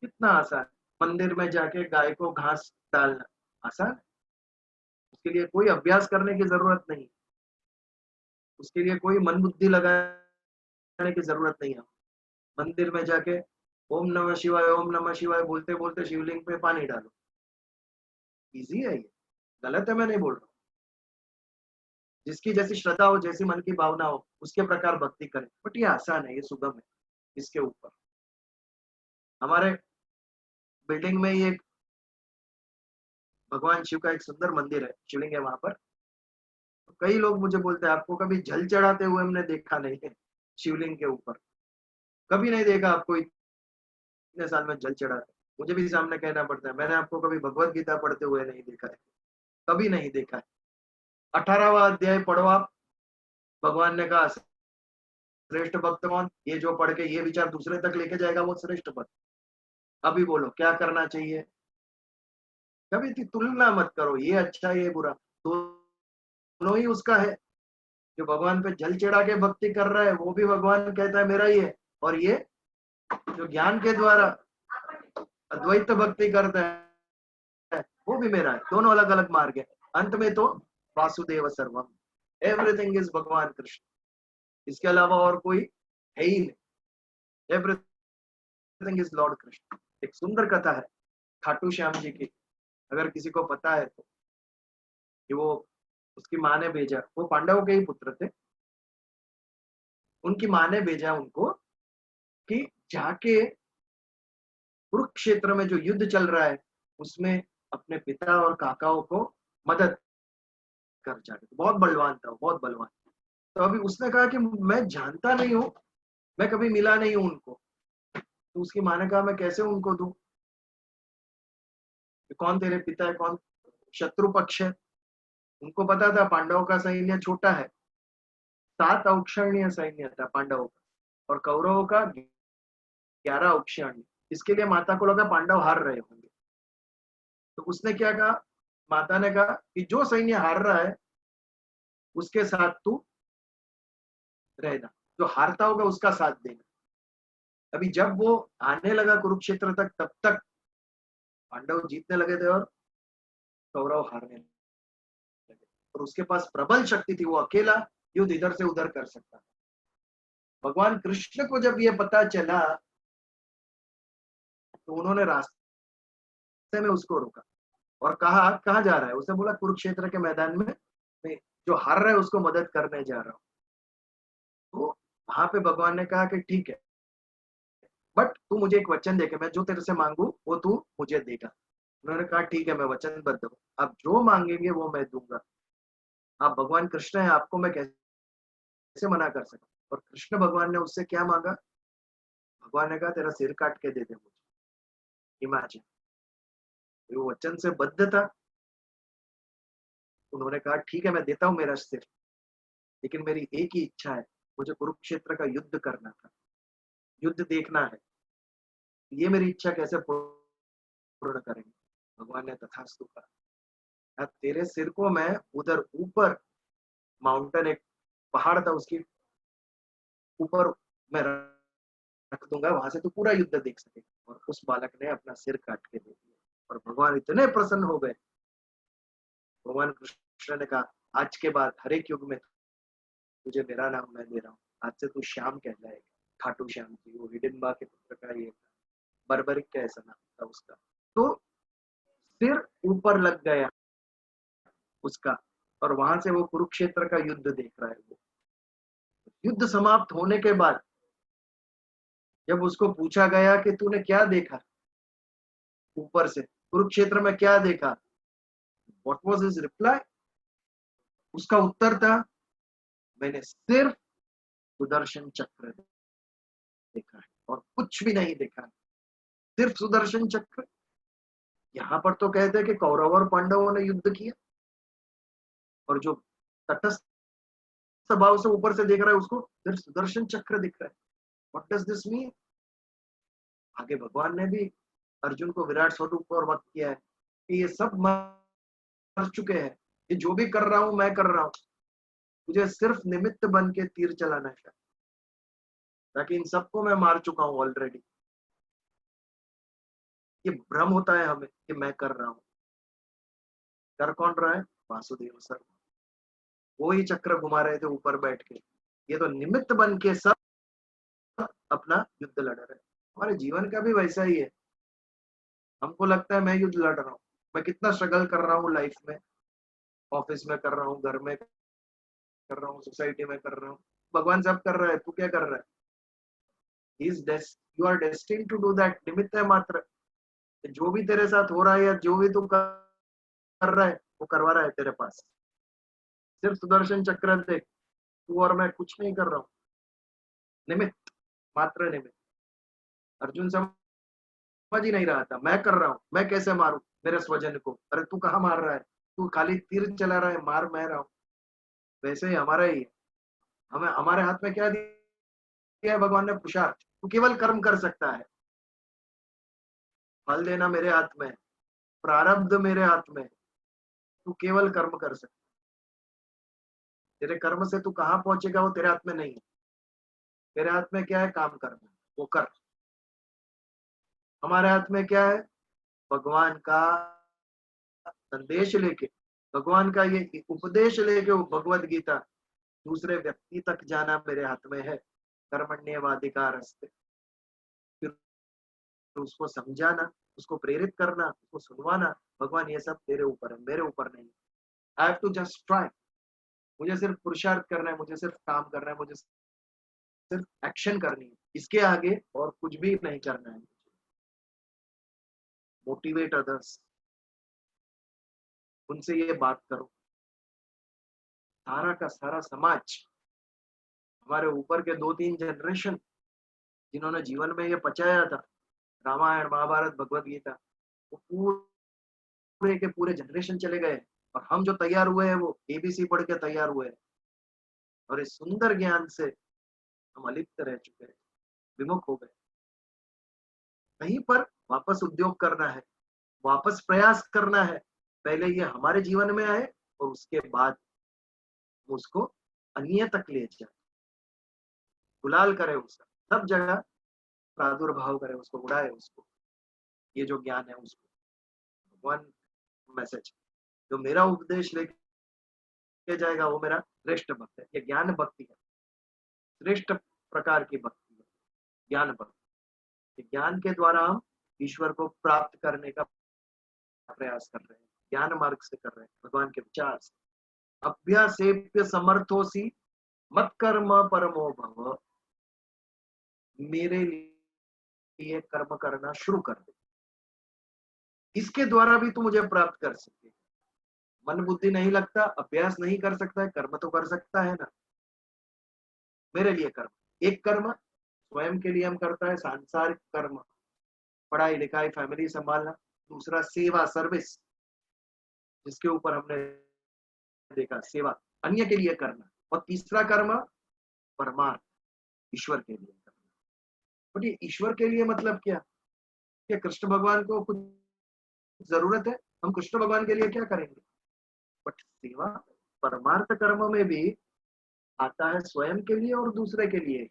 कितना आसान है। मंदिर में जाके गाय को घास डालना आसान है। उसके लिए कोई अभ्यास करने की जरूरत नहीं। उसके लिए कोई मन बुद्धि लगाने की जरूरत नहीं है। मंदिर में जाके ओम नमः शिवाय बोलते बोलते शिवलिंग पे पानी डालो। इजी है ये, गलत है मैं नहीं बोल रहा हूँ। जिसकी जैसी श्रद्धा हो, जैसी मन की भावना हो, उसके प्रकार भक्ति करें। बट ये आसान है, ये सुगम है। इसके ऊपर हमारे बिल्डिंग में ही एक भगवान शिव का एक सुंदर मंदिर है, शिवलिंग है वहां पर। कई लोग मुझे बोलते हैं आपको कभी जल चढ़ाते हुए हमने देखा नहीं है शिवलिंग के ऊपर, कभी नहीं देखा आपको इतने साल में जल चढ़ाते। मुझे भी सामने कहना पड़ता है, मैंने आपको कभी भगवत गीता पढ़ते हुए नहीं देखा है, कभी नहीं देखा है। 18वां अध्याय पढ़ो आप। भगवान ने कहा श्रेष्ठ भक्त कौन? ये जो पढ़ के ये विचार दूसरे तक लेके जाएगा वो श्रेष्ठ भक्त। अभी बोलो क्या करना चाहिए? कभी तुलना मत करो, ये अच्छा ये बुरा, दोनों ही उसका है। जो भगवान पे जल चढ़ा के भक्ति कर रहा है वो भी भगवान कहता है मेरा ही है, और ये जो ज्ञान के द्वारा अद्वैत भक्ति करता है वो भी मेरा है। दोनों अलग अलग मार्ग है। अंत में तो वासुदेव सर्वम, एवरीथिंग इज भगवान कृष्ण, इसके अलावा और कोई है ही नहीं। Everything is Lord Krishna. एक सुंदर कथा है खाटू श्याम जी की, अगर किसी को पता है तो, कि वो उसकी माँ ने भेजा, वो पांडवों के ही पुत्र थे, उनकी माँ ने भेजा उनको कि जाके कुरुक्षेत्र में जो युद्ध चल रहा है उसमें अपने पिता और काकाओं को मदद कर। जाके तो बहुत बलवान था, बहुत बलवान। तो अभी उसने कहा कि मैं जानता नहीं हूँ, मैं कभी मिला नहीं हूं उनको। तो उसकी माँ ने कहा मैं कैसे उनको दूं, कौन तेरे पिता है, कौन शत्रु पक्ष है। उनको पता था पांडवों का सैन्य छोटा है, 7 औक्षण्य सैन्य था पांडवों का, और कौरवों का 11 औक्षण्य। इसके लिए माता को लगा पांडव हार रहे होंगे। तो उसने क्या कहा, माता ने कहा कि जो सैन्य हार रहा है उसके साथ तू रहना, जो हारता होगा उसका साथ देना। अभी जब वो आने लगा कुरुक्षेत्र तक, तब तक पांडव जीतने लगे थे और कौरव हारने लगे, और उसके पास प्रबल शक्ति थी, वो अकेला युद्ध इधर से उधर कर सकता था। भगवान कृष्ण को जब ये पता चला तो उन्होंने रास्ते में उसको रोका और कहा कहाँ जा रहा है? उसने बोला कुरुक्षेत्र के मैदान में मैं जो हार रहा है उसको मदद करने जा रहा हूँ। तो वहां पे भगवान ने कहा कि ठीक है, बट तू मुझे एक वचन दे के मैं जो तेरे से मांगू वो तू मुझे देगा। उन्होंने कहा ठीक है, मैं वचनबद्ध हूँ, आप जो मांगेंगे वो मैं दूंगा। आप भगवान कृष्ण है, आपको मैं कैसे मना कर सकता? और कृष्ण भगवान ने उससे क्या मांगा? भगवान ने कहा तेरा सिर काट के दे दे मुझे। इमेजिन, वो वचन से बद्ध था। उन्होंने कहा ठीक है मैं देता हूँ मेरा सिर, लेकिन मेरी एक ही इच्छा है, मुझे कुरुक्षेत्र का युद्ध करना था, युद्ध देखना है। ये मेरी इच्छा कैसे पूर्ण करेंगे? भगवान ने तथास्तु कहा, "हाँ, तेरे सिर को मैं उधर ऊपर माउंटेन, एक पहाड़ था उसकी ऊपर मैं रख दूंगा, वहां से तो पूरा युद्ध देख सकेगा।" और उस बालक ने अपना सिर काट के दे दिया और भगवान इतने प्रसन्न हो गए। भगवान कृष्ण ने कहा आज के बाद हर एक युग में तुझे मेरा नाम मैं दे रहा हूँ, आज से तू श्याम कहलाएगा। खाटू श्याम जी, वो हिडिंबा के पुत्र का ये था, बर्बरिक का ऐसा नाम था उसका। तो सिर ऊपर लग गया उसका, और वहां से वो कुरुक्षेत्र का युद्ध देख रहा है। वो युद्ध समाप्त होने के बाद जब उसको पूछा गया कि तूने क्या देखा ऊपर से, कुरुक्षेत्र में क्या देखा, व्हाट वाज हिज रिप्लाई? उसका उत्तर था मैंने सिर्फ सुदर्शन चक्र देखा है और कुछ भी नहीं देखा है, सिर्फ सुदर्शन चक्र। यहाँ पर तो कहते हैं कि कौरव और पांडवों ने युद्ध किया, और जो तटस्थ भाव से ऊपर से देख रहा है उसको सिर्फ सुदर्शन चक्र दिख रहा है। What does this mean? आगे भगवान ने भी अर्जुन को विराट स्वरूप पर वक्त किया है कि ये सब मर चुके हैं, ये जो भी कर रहा हूं मैं कर रहा हूं, मुझे सिर्फ निमित्त बन के तीर चलाना है, ताकि इन सबको मैं मार चुका हूं ऑलरेडी। ये भ्रम होता है हमें कि मैं कर रहा हूं, कर कौन रहा है? वासुदेव सर, वो ही चक्र घुमा रहे थे ऊपर बैठ के। ये तो निमित्त बन के सब अपना युद्ध लड़ रहे हैं। हमारे जीवन का भी वैसा ही है। हमको लगता है मैं युद्ध लड़ रहा हूँ, मैं कितना स्ट्रगल कर रहा हूँ लाइफ में, ऑफिस में कर रहा हूँ, घर में कर रहा हूँ, सोसाइटी में कर रहा हूँ। भगवान सब कर रहा है, तू क्या कर रहा है? You are destined to do that. निमित्त है मात्र। जो भी तेरे साथ हो रहा है या जो भी तू कर कर रहा है वो करवा रहा है तेरे पास। सिर्फ सुदर्शन चक्र देख, तू और मैं कुछ नहीं कर रहा हूँ, निमित्त, मात्र निमित्त। अर्जुन समझ ही नहीं रहा था, मैं कर रहा हूँ, मैं कैसे मारूं मेरे स्वजन को? अरे तू कहाँ मार रहा है, तू खाली तीर चला रहा है, मार मैं रहा हूँ। वैसे ही हमारा ही है। हमें हमारे हाथ में क्या दिया है भगवान ने? पुरुषार्थ। तू केवल कर्म कर सकता है, फल देना मेरे हाथ में है, प्रारब्ध मेरे हाथ में है। तू केवल कर्म कर सकता है। तेरे कर्म से तू कहाँ पहुंचेगा वो तेरे हाथ में नहीं है। तेरे हाथ में क्या है? काम करना, वो कर। हमारे हाथ में क्या है? भगवान का संदेश लेके, भगवान का ये उपदेश लेके, वो भगवत गीता दूसरे व्यक्ति तक जाना मेरे हाथ में है। कर्मण्येवाधिकारस्ते। फिर उसको समझाना, उसको प्रेरित करना, उसको सुनवाना, भगवान ये सब तेरे ऊपर है, मेरे ऊपर नहीं। I have to just try. मुझे सिर्फ पुरुषार्थ करना है, मुझे सिर्फ काम करना है, मुझे सिर्फ एक्शन करनी है, इसके आगे और कुछ भी नहीं करना है। मोटिवेट अदर्स, उनसे ये बात करो। सारा का सारा समाज, हमारे ऊपर के 2-3 जनरेशन जिन्होंने जीवन में ये पचाया था, रामायण, महाभारत, भगवत गीता, वो पूरे के पूरे जनरेशन चले गए। और हम जो तैयार हुए हैं वो एबीसी पढ़ के तैयार हुए हैं, और इस सुंदर ज्ञान से हम अलिप्त रह चुके हैं, विमुख हो गए। कहीं पर वापस उद्योग करना है, वापस प्रयास करना है। पहले ये हमारे जीवन में आए और उसके बाद उसको अन्य तक ले जाए, गुलाल करे, उसका सब जगह प्रादुर्भाव करे, उसको उड़ाए, उसको ये जो ज्ञान है उसको। भगवान मैसेज जो मेरा उपदेश लेके जाएगा वो मेरा श्रेष्ठ भक्त है। ये ज्ञान भक्ति है, श्रेष्ठ प्रकार की भक्ति है, ज्ञान भक्ति। ज्ञान के द्वारा हम ईश्वर को प्राप्त करने का प्रयास कर रहे हैं, ज्ञान मार्ग से कर रहे हैं, भगवान के विचार से। अभ्यासेप्य समर्थोसी मत कर्म परमो भव। मेरे लिए कर्म करना शुरू कर दे, इसके द्वारा भी तू मुझे प्राप्त कर सके। मन बुद्धि नहीं लगता, अभ्यास नहीं कर सकता है, कर्म तो कर सकता है ना। मेरे लिए कर्म, एक कर्म स्वयं के लिए हम करता है, सांसारिक कर्म, पढ़ाई लिखाई, फैमिली संभालना। दूसरा सेवा, सर्विस, जिसके ऊपर हमने देखा सेवा, अन्य के लिए करना। और तीसरा कर्म परमार्थ, ईश्वर के लिए करना। बट ये ईश्वर के लिए मतलब क्या? क्या कृष्ण भगवान को कुछ जरूरत है? हम कृष्ण भगवान के लिए क्या करेंगे? बट सेवा, परमार्थ कर्म में भी आता है स्वयं के लिए और दूसरे के लिए।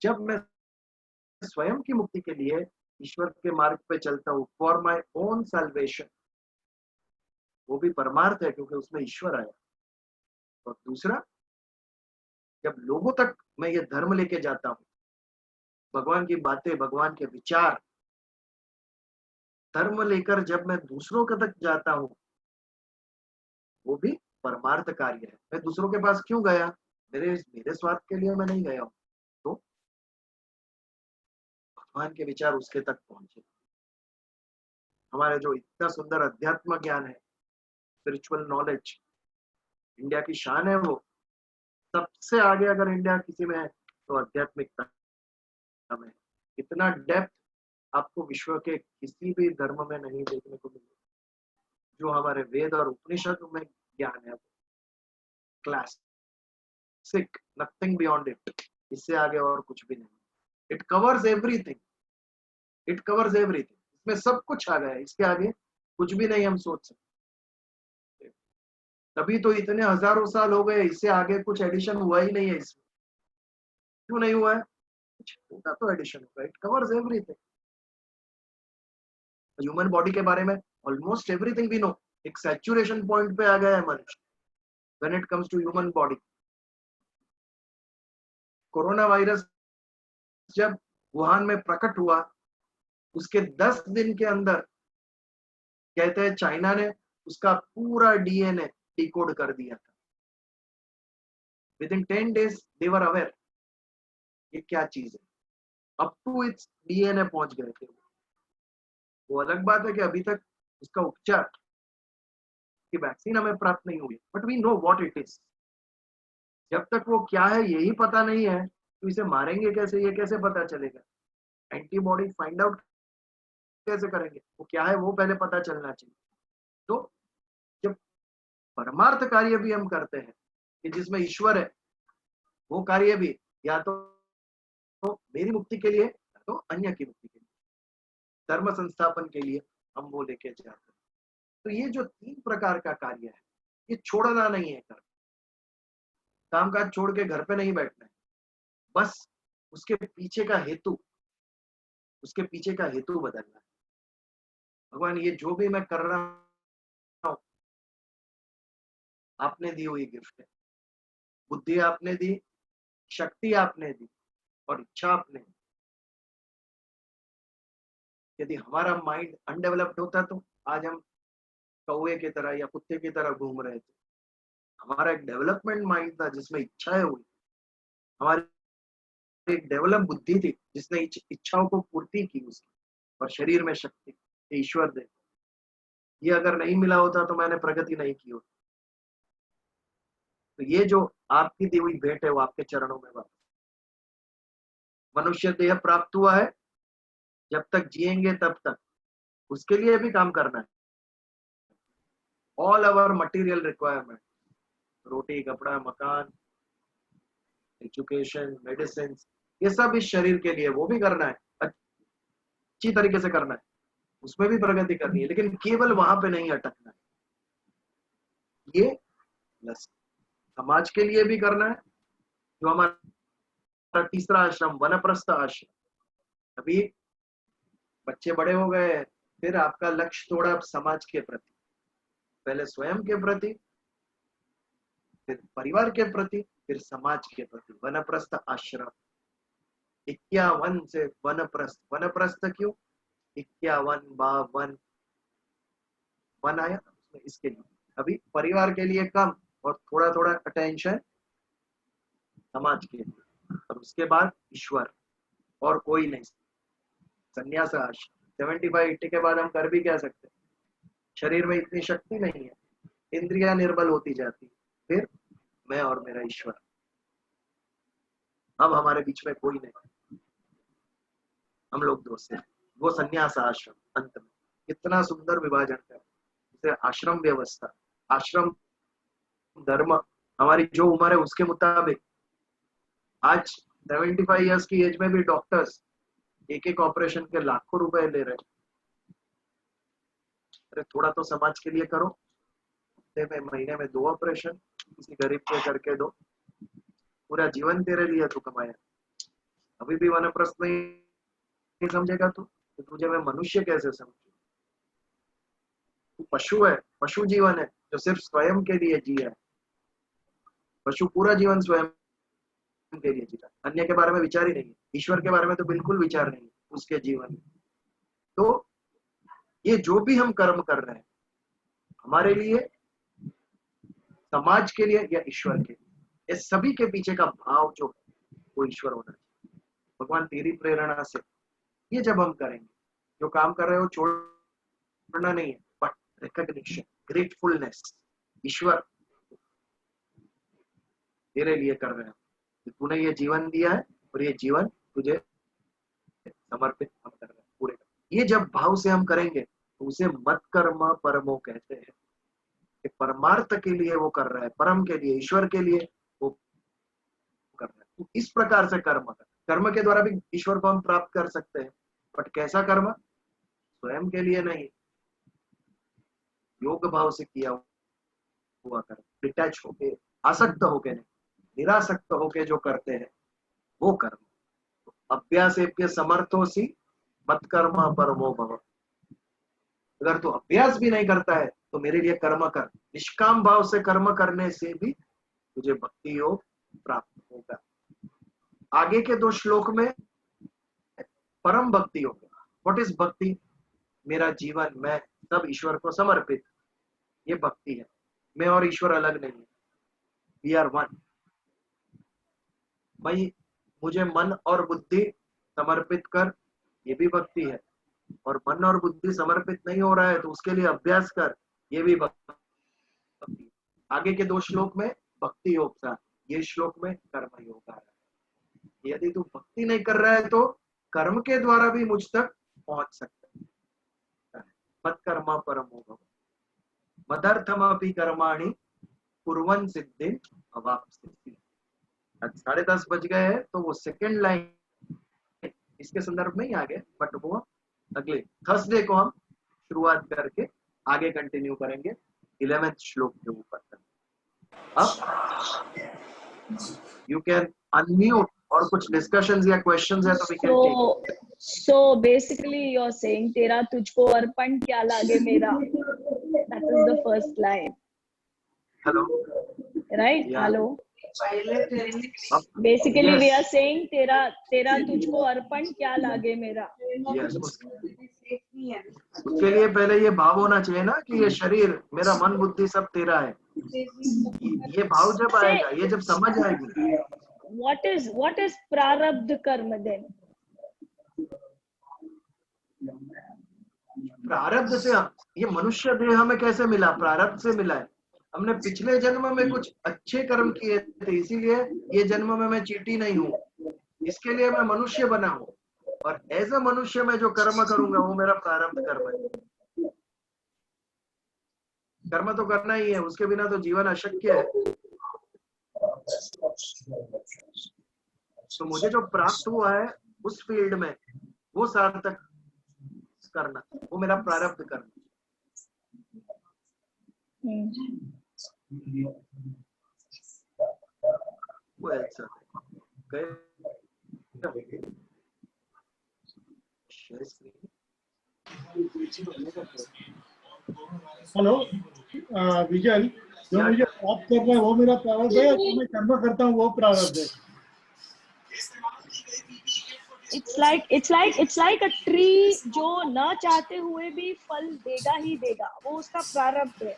जब मैं स्वयं की मुक्ति के लिए ईश्वर के मार्ग पे चलता हूँ, फॉर माई ओन सल्वेशन, वो भी परमार्थ है क्योंकि उसमें ईश्वर आया। और दूसरा, जब लोगों तक मैं ये धर्म लेके जाता हूँ, भगवान की बातें, भगवान के विचार, धर्म लेकर जब मैं दूसरों के तक जाता हूँ, वो भी परमार्थ कार्य है। मैं दूसरों के पास क्यों गया? मेरे मेरे स्वार्थ के लिए मैं नहीं गया हूँ। तो भगवान के विचार उसके तक पहुंचे। हमारे जो इतना सुंदर अध्यात्म ज्ञान है, स्पिरिचुअल नॉलेज, इंडिया की शान है। वो सबसे आगे अगर इंडिया किसी में है तो आध्यात्मिकता में। इतना डेप्थ आपको विश्व के किसी भी धर्म में नहीं देखने को मिलेगा जो हमारे वेद और उपनिषद में ज्ञान है। Classic, nothing beyond it. इससे आगे और कुछ भी नहीं। It covers everything, it covers everything. इसमें सब कुछ आ गया है, इसके आगे कुछ भी नहीं हम सोच सकते। तभी तो इतने हजारों साल हो गए, इससे आगे कुछ एडिशन हुआ ही नहीं है इसमें। क्यों नहीं हुआ है? कुछ होगा तो एडिशन होगा। It covers everything. Human body के बारे में ऑलमोस्ट एवरीथिंग वी नो। एक सैचुरेशन पॉइंट पे आ गया है मनुष्य when it comes to human body. Corona virus जब वुहान में प्रकट हुआ, उसके 10 दिन के अंदर कहते हैं चाइना ने उसका पूरा डीएनए डिकोड कर दिया था। With in 10 days they were aware ये क्या चीज है। अप टू इट्स डीएनए पहुंच गए थे। वो अलग बात है कि अभी तक उसका उपचार उसकी वैक्सीन हमें प्राप्त नहीं हुई, but we know what it is. जब तक वो क्या है यही पता नहीं है, तो इसे मारेंगे कैसे, ये कैसे पता चलेगा? एंटीबॉडी फाइंड आउट कैसे करेंगे? वो क्या है वो पहले पता चलना चाहिए। तो जब परमार्थ कार्य भी हम करते हैं कि जिसमें ईश्वर है, वो कार्य भी या तो मेरी मुक्ति के लिए या तो अन्य की मुक्ति के लिए, धर्म संस्थापन के लिए हम वो लेके जाते हैं। तो ये जो 3 प्रकार का कार्य है, ये छोड़ना नहीं है। काम काज छोड़ के घर पे नहीं बैठना है, बस उसके पीछे का हेतु, उसके पीछे का हेतु बदलना है। भगवान ये जो भी मैं कर रहा हूं, आपने दी हुई गिफ्ट है। बुद्धि आपने दी, शक्ति आपने दी और इच्छा आपने दी। यदि हमारा माइंड अनडेवलप्ड होता तो आज हम कौवे की तरह या कुत्ते की तरह घूम रहे थे। हमारा एक डेवलपमेंट माइंड था जिसमें इच्छाएं हुई, हमारी एक डेवलप बुद्धि थी जिसने इच्छाओं को पूर्ति की उसकी, और शरीर में शक्ति ईश्वर दे। ये अगर नहीं मिला होता तो मैंने प्रगति नहीं की होती। तो ये जो आपकी दी हुई भेंट है वो आपके चरणों में वापस। मनुष्य देह प्राप्त हुआ है, जब तक जिएंगे तब तक उसके लिए भी काम करना है। ऑल अवर मटेरियल रिक्वायरमेंट, रोटी, कपड़ा, मकान, एजुकेशन, मेडिसिन, ये सब इस शरीर के लिए, वो भी करना है, अच्छी तरीके से करना है, उसमें भी प्रगति करनी है, लेकिन केवल वहां पे नहीं अटकना है। ये प्लस समाज के लिए भी करना है, जो हमारा तीसरा आश्रम वनप्रस्थ आश्रम। अभी बच्चे बड़े हो गए, फिर आपका लक्ष्य थोड़ा समाज के प्रति, पहले स्वयं के प्रति, फिर परिवार के प्रति, फिर समाज के प्रति। वनप्रस्थ आश्रम 51 से वनप्रस्थ। वनप्रस्थ क्यों? 51 52 वन आया इसके लिए। अभी परिवार के लिए कम और थोड़ा थोड़ा अटेंशन समाज के लिए, और उसके बाद ईश्वर और कोई नहीं। संन्यास आश्रम 75-80 के बाद हम कर भी क्या सकते हैं? शरीर में इतनी शक्ति नहीं है, इंद्रियां निर्बल होती जाती, फिर मैं और मेरा ईश्वर। अब हमारे बीच में कोई नहीं, हम लोग दोस्त हैं। वो संन्यास आश्रम अंत में इतना सुंदर विभाजन कर, जैसे आश्रम व्यवस्था, आश्रम धर्म, हमारी जो उम्र है उसके मुताबिक। आज 75 इयर्स की एज में भी डॉक्टर्स एक एक ऑपरेशन के लाखों रुपए ले रहे हैं। अरे थोड़ा तो समाज के लिए करो, हफ्ते में महीने में 2 ऑपरेशन किसी गरीब के करके दो, पूरा जीवन तेरे लिए तू कमाया। अभी भी वनप्रस्थ नहीं समझेगा तो तुझे मैं मनुष्य कैसे समझू? तू पशु है, पशु जीवन है जो सिर्फ स्वयं के लिए जिया है। पशु पूरा जीवन स्वयं के लिए जीता, अन्य के बारे में विचार ही नहीं है, ईश्वर के बारे में तो बिल्कुल विचार नहीं है उसके जीवन में। तो ये जो भी हम कर्म कर रहे हैं, हमारे लिए, समाज के लिए या ईश्वर के लिए, ये सभी के पीछे का भाव जो है वो ईश्वर होना चाहिए। भगवान तेरी प्रेरणा से ये जब हम करेंगे, जो काम कर रहे हो छोड़ना नहीं है, बट रिकॉग्निशन, ग्रेटफुलनेस, ईश्वर तेरे लिए कर रहे हैं, तूने ये जीवन दिया है और ये जीवन तुझे समर्पित हम कर रहे हैं पूरे। ये जब भाव से हम करेंगे तो उसे मत कर्म परमो कहते हैं, कि परमार्थ के लिए वो कर रहा है, परम के लिए, ईश्वर के लिए वो कर रहा है। तो इस प्रकार से कर्म कर, कर्म के द्वारा भी ईश्वर को हम प्राप्त कर सकते हैं, बट कैसा कर्म? स्वयं के लिए नहीं, योग भाव से किया हुआ कर्म, डिटैच होके, आसक्त होके नहीं, निरासक्त होके जो करते हैं वो कर्म। तो अभ्यासेभ्य समर्थोसी मत कर्म परमो भव। अगर तू अभ्यास भी नहीं करता है तो मेरे लिए कर्म कर। निष्काम भाव से कर्म करने से भी तुझे भक्ति योग प्राप्त होगा। आगे के 2 श्लोक में परम भक्ति योग। व्हाट इज भक्ति? मेरा जीवन, मैं सब ईश्वर को समर्पित, ये भक्ति है। मैं और ईश्वर अलग नहीं है, वी आर वन। भाई मुझे मन और बुद्धि समर्पित कर, ये भी भक्ति है। और मन और बुद्धि समर्पित नहीं हो रहा है तो उसके लिए अभ्यास कर, ये भी भक्ति भक्ति। आगे के 2 श्लोक में भक्ति योग था, ये श्लोक में कर्म योग आ रहा है। यदि तू भक्ति नहीं कर रहा है तो कर्म के द्वारा भी मुझ तक पहुंच सकता है। मत कर्मा परमो भव मदर्थमपि कर्माणि कुर्वन् सिद्धिं अवाप्स्यसि। आज 10:30 बज गए हैं, तो वो सेकंड लाइन इसके संदर्भ में ही आ गए, बट वो अगले थर्सडे को हम शुरुआत करके आगे कंटिन्यू करेंगे 11वें श्लोक के ऊपर तक। अब यू कैन अनम्यूट और कुछ डिस्कशंस या क्वेश्चंस है तो we can take. So basically you're saying तेरा तुझको अर्पण क्या लागे मेरा, that is the first line, hello, right? Yeah. Hello, अब basically Yes. we are saying तेरा तुझको अर्पण क्या लागे मेरा। yes, उसके लिए पहले ये भाव होना चाहिए ना कि ये शरीर, मेरा मन, बुद्धि सब तेरा है। ये भाव जब आएगा, ये जब समझ आएगी। what is प्रारब्ध कर्म then? प्रारब्ध से ये मनुष्य देह हमें कैसे मिला? प्रारब्ध से मिला है। हमने पिछले जन्म में कुछ अच्छे कर्म किए थे, इसीलिए ये जन्म में मैं चींटी नहीं हूँ, इसके लिए मैं मनुष्य बना हूँ। और एज अ मनुष्य मैं जो कर्म करूंगा वो मेरा प्रारब्ध कर्म है। कर्म तो करना ही है, उसके बिना तो जीवन अशक्य है। तो मुझे जो प्राप्त हुआ है उस फील्ड में वो सार्थक करना, वो मेरा प्रारब्ध कर्म। वो ऐसा हेलो विजल, जो मुझे प्राप्त करना है वो मेरा प्रारब्ध है, जो मैं कर्म करता हूँ वो प्रारब्ध है। It's like a tree जो ना चाहते हुए भी फल देगा ही देगा, वो उसका प्रारब्ध है।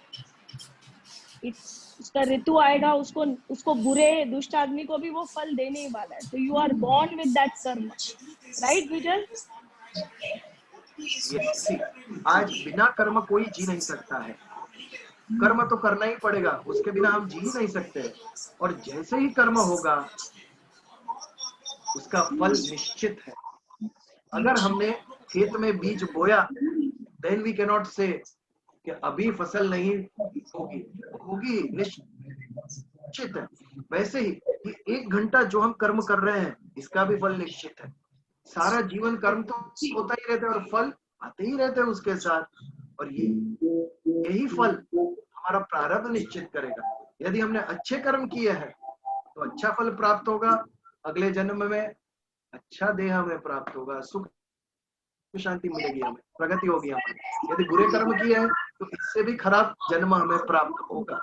उसका ऋतु आएगा, उसको बुरे दुष्ट आदमी को भी वो फल देने ही वाला है। So you are born with that karma, right vigil? आज बिना कर्म कोई जी नहीं सकता है। कर्म तो करना ही पड़ेगा, उसके बिना हम जी ही नहीं सकते। और जैसे ही कर्म होगा उसका फल निश्चित है। अगर हमने खेत में बीज बोया, देन वी कैन नॉट से कि अभी फसल नहीं होगी, होगी निश्चित है। वैसे ही ये 1 घंटा जो हम कर्म कर रहे हैं इसका भी फल निश्चित है। सारा जीवन कर्म तो होता ही रहता है और फल आते ही रहते हैं उसके साथ। और यही फल हमारा प्रारब्ध निश्चित करेगा। यदि हमने अच्छे कर्म किए हैं तो अच्छा फल प्राप्त होगा, अगले जन्म में अच्छा देह हमें प्राप्त होगा, सुख शांति मिलेगी, हमें प्रगति होगी हमारी। यदि बुरे कर्म किए हैं तो इससे भी खराब जन्म हमें प्राप्त होगा।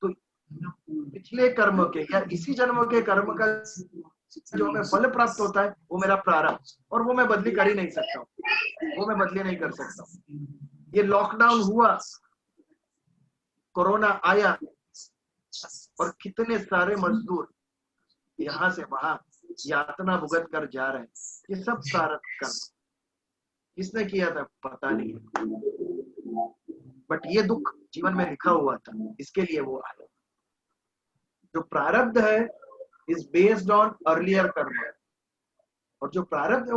तो पिछले कर्म के या इसी जन्म के कर्म का जो हमें फल प्राप्त होता है वो मेरा प्रारब्ध, और वो मैं बदली कर ही नहीं सकता हूँ, वो मैं बदली नहीं कर सकता हूँ। ये लॉकडाउन हुआ, कोरोना आया और कितने सारे मजदूर यहाँ से वहां यातना भुगत कर जा रहे हैं, ये सब प्रारब्ध कर्म। किसने किया था पता नहीं, बट ये दुख जीवन में लिखा हुआ था, इसके लिए वो आया। जो प्रारब्ध है इज बेस्ड ऑन अर्लियर कर्म, और जो प्रारब्ध है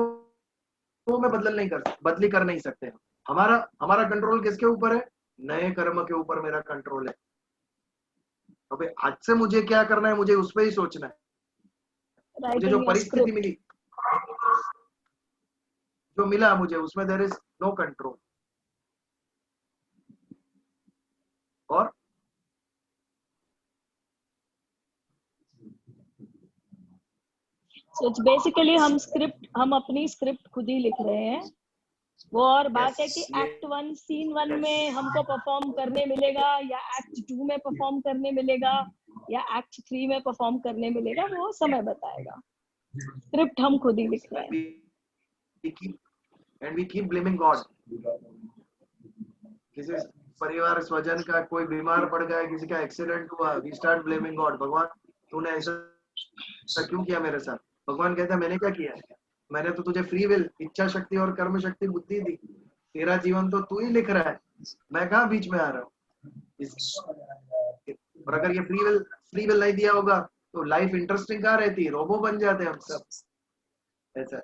वो मैं बदली कर नहीं सकते। हमारा कंट्रोल किसके ऊपर है? नए कर्म के ऊपर मेरा कंट्रोल है। अबे आज से मुझे क्या करना है, मुझे उस पर ही सोचना है। मुझे जो परिस्थिति मिली, जो मिला मुझे, उसमें देयर इज नो कंट्रोल। और So it's basically हम अपनी स्क्रिप्ट खुद ही लिख रहे हैं। वो और बात है कि एक्ट 1 सीन 1 में हमको परफॉर्म करने मिलेगा या एक्ट 2 में परफॉर्म करने मिलेगा या एक्ट 3 में परफॉर्म करने मिलेगा, वो समय बताएगा। स्क्रिप्ट हम खुद ही लिख रहे हैं। And we keep blaming God. किसी परिवार स्वजन का कोई बीमार पड़ गया, किसी का एक्सीडेंट हुआ, वी स्टार्ट ब्लेमिंग गॉड। भगवान तूने ऐसा क्यों किया मेरे साथ? भगवान कहता है मैंने क्या किया? मैंने तो तुझे फ्री विल, इच्छा शक्ति और कर्म शक्ति बुद्धि दी। तेरा जीवन तो तू ही लिख रहा है, मैं कहाँ बीच में आ रहा हूँ। और अगर ये फ्री विल नहीं दिया होगा तो लाइफ इंटरेस्टिंग कहाँ रहती, रोबो बन जाते हम सब। ऐसा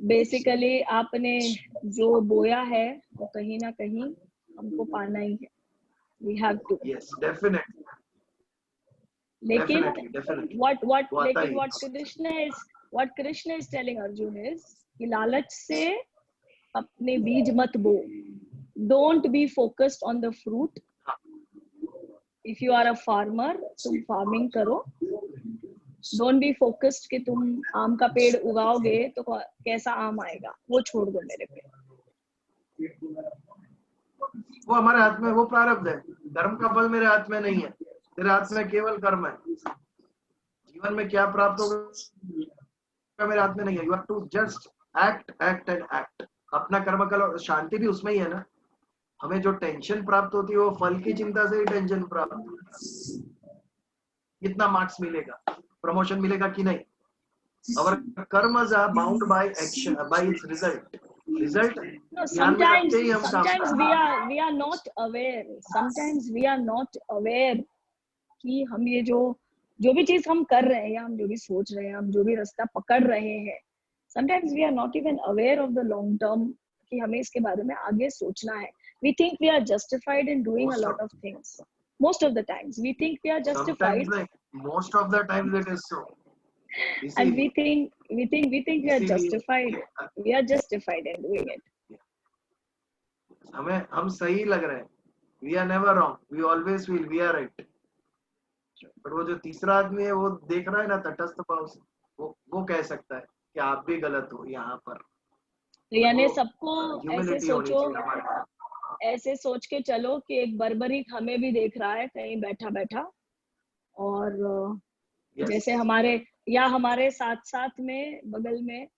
बेसिकली आपने जो बोया है वो कहीं ना कहीं हमको पाना ही है। We have to. Yes definitely लेकिन definitely what Krishna is telling Arjun is कि लालच से अपने बीज मत बो। Don't be focused on the fruit. If you are a farmer, तुम फार्मिंग करो। Don't be focused कि तुम आम का पेड़ उगाओगे तो कैसा आम आएगा, वो छोड़ दो मेरे पे। वो हमारे हाथ में, वो प्रारब्ध है। कर्म का फल मेरे हाथ में नहीं है, तेरे हाथ में केवल कर्म है। जीवन में क्या प्राप्त होगा मेरे हाथ में नहीं है। You have to just act and act. अपना कर्म करो, शांति भी उसमें ही है ना। हमें जो टेंशन प्राप्त होती है वो फल की चिंता से ही टेंशन प्राप्त होती है। कितना मार्क्स मिलेगा, प्रमोशन मिलेगा कि नहीं। Our karmas are bound by action, by its result. No, sometimes we are not aware. Sometimes we are not aware कि हम ये जो भी चीज हम कर रहे हैं या हम जो भी सोच रहे हैं, हम जो भी रास्ता पकड़ रहे हैं, sometimes we are not even aware of the long term कि हमें इसके बारे में आगे सोचना है। We think we are justified in doing a lot of things. Most of the times we think we are justified. Most of the times it is so. And we think we are justified. We are justified in doing it. हम सही लग रहे हैं। We are never wrong. We always feel we are right. पर वो जो तीसरा आदमी है वो देख रहा है ना तटस्थ भाव से, वो कह सकता है कि आप भी गलत हो यहाँ पर। तो यानी सबको ऐसे सोच के चलो कि एक बर्बरीक हमें भी देख रहा है कहीं बैठा बैठा, और जैसे हमारे साथ में बगल में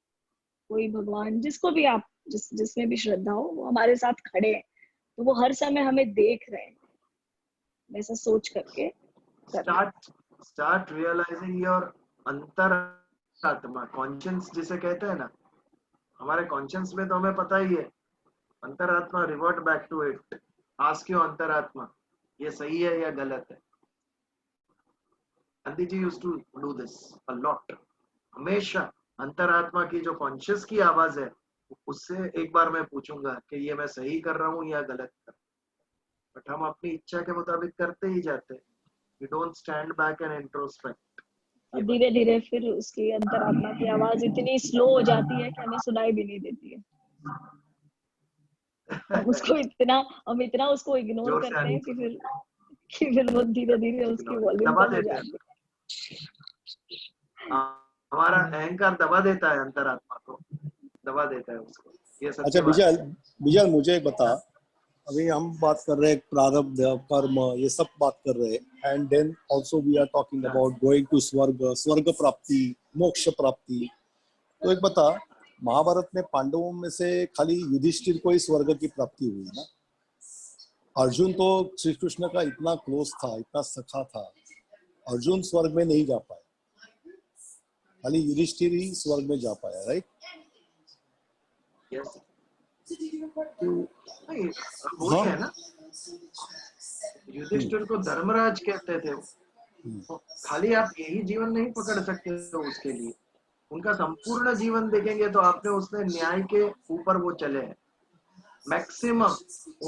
कोई भगवान, जिसको भी आप जिसमें भी श्रद्धा हो, वो हमारे साथ खड़े हैं, तो वो हर समय हमें देख रहे हैं। ऐसा सोच करके स्टार्ट रियलाइजिंग योर अंतरात्मा, कॉन्शियस जिसे कहते हैं ना। हमारे कॉन्शियस में तो हमें पता ही है, अंतरात्मा revert back to it. Ask your अंतरात्मा ये सही है या गलत है। Gandhi ji used to do this a lot. हमेशा अंतरात्मा की जो कॉन्शियस की आवाज है उससे एक बार मैं पूछूंगा कि ये मैं सही कर रहा हूँ या गलत कर रहा हूँ। बट हम अपनी इच्छा के मुताबिक करते ही जाते हैं। We don't stand back and introspect. धीरे धीरे फिर उसकी अंतरात्मा की आवाज इतनी स्लो हो जाती है कि हमें सुनाई भी नहीं देती है। हम इतना उसको इग्नोर करते हैं कि फिर वो धीरे धीरे उसकी वॉल्यूम कम हो जाती है। हमारा अहंकार दबा देता है, अंतरात्मा को दबा देता है उसको। ये सब। अच्छा विजय मुझे एक बता, अभी हम बात कर रहे हैं प्रारब्ध कर्म ये सब बात कर रहे हैं, and then also we are talking about going to स्वर्ग प्राप्ति, मोक्ष प्राप्ति। तो एक बता, महाभारत में पांडवों में से खाली युधिष्ठिर को ही स्वर्ग की प्राप्ति हुई ना। अर्जुन तो श्री कृष्ण का इतना क्लोज था, इतना सखा था, अर्जुन स्वर्ग में नहीं जा पाया, खाली युधिष्ठिर ही स्वर्ग में जा पाया, राइट? यस। वो है ना, युधिष्ठिर को धर्मराज कहते थे। तो खाली आप यही जीवन नहीं पकड़ सकते हो उसके लिए, उनका संपूर्ण जीवन देखेंगे तो आपने उसने न्याय के ऊपर वो चले हैं। मैक्सिमम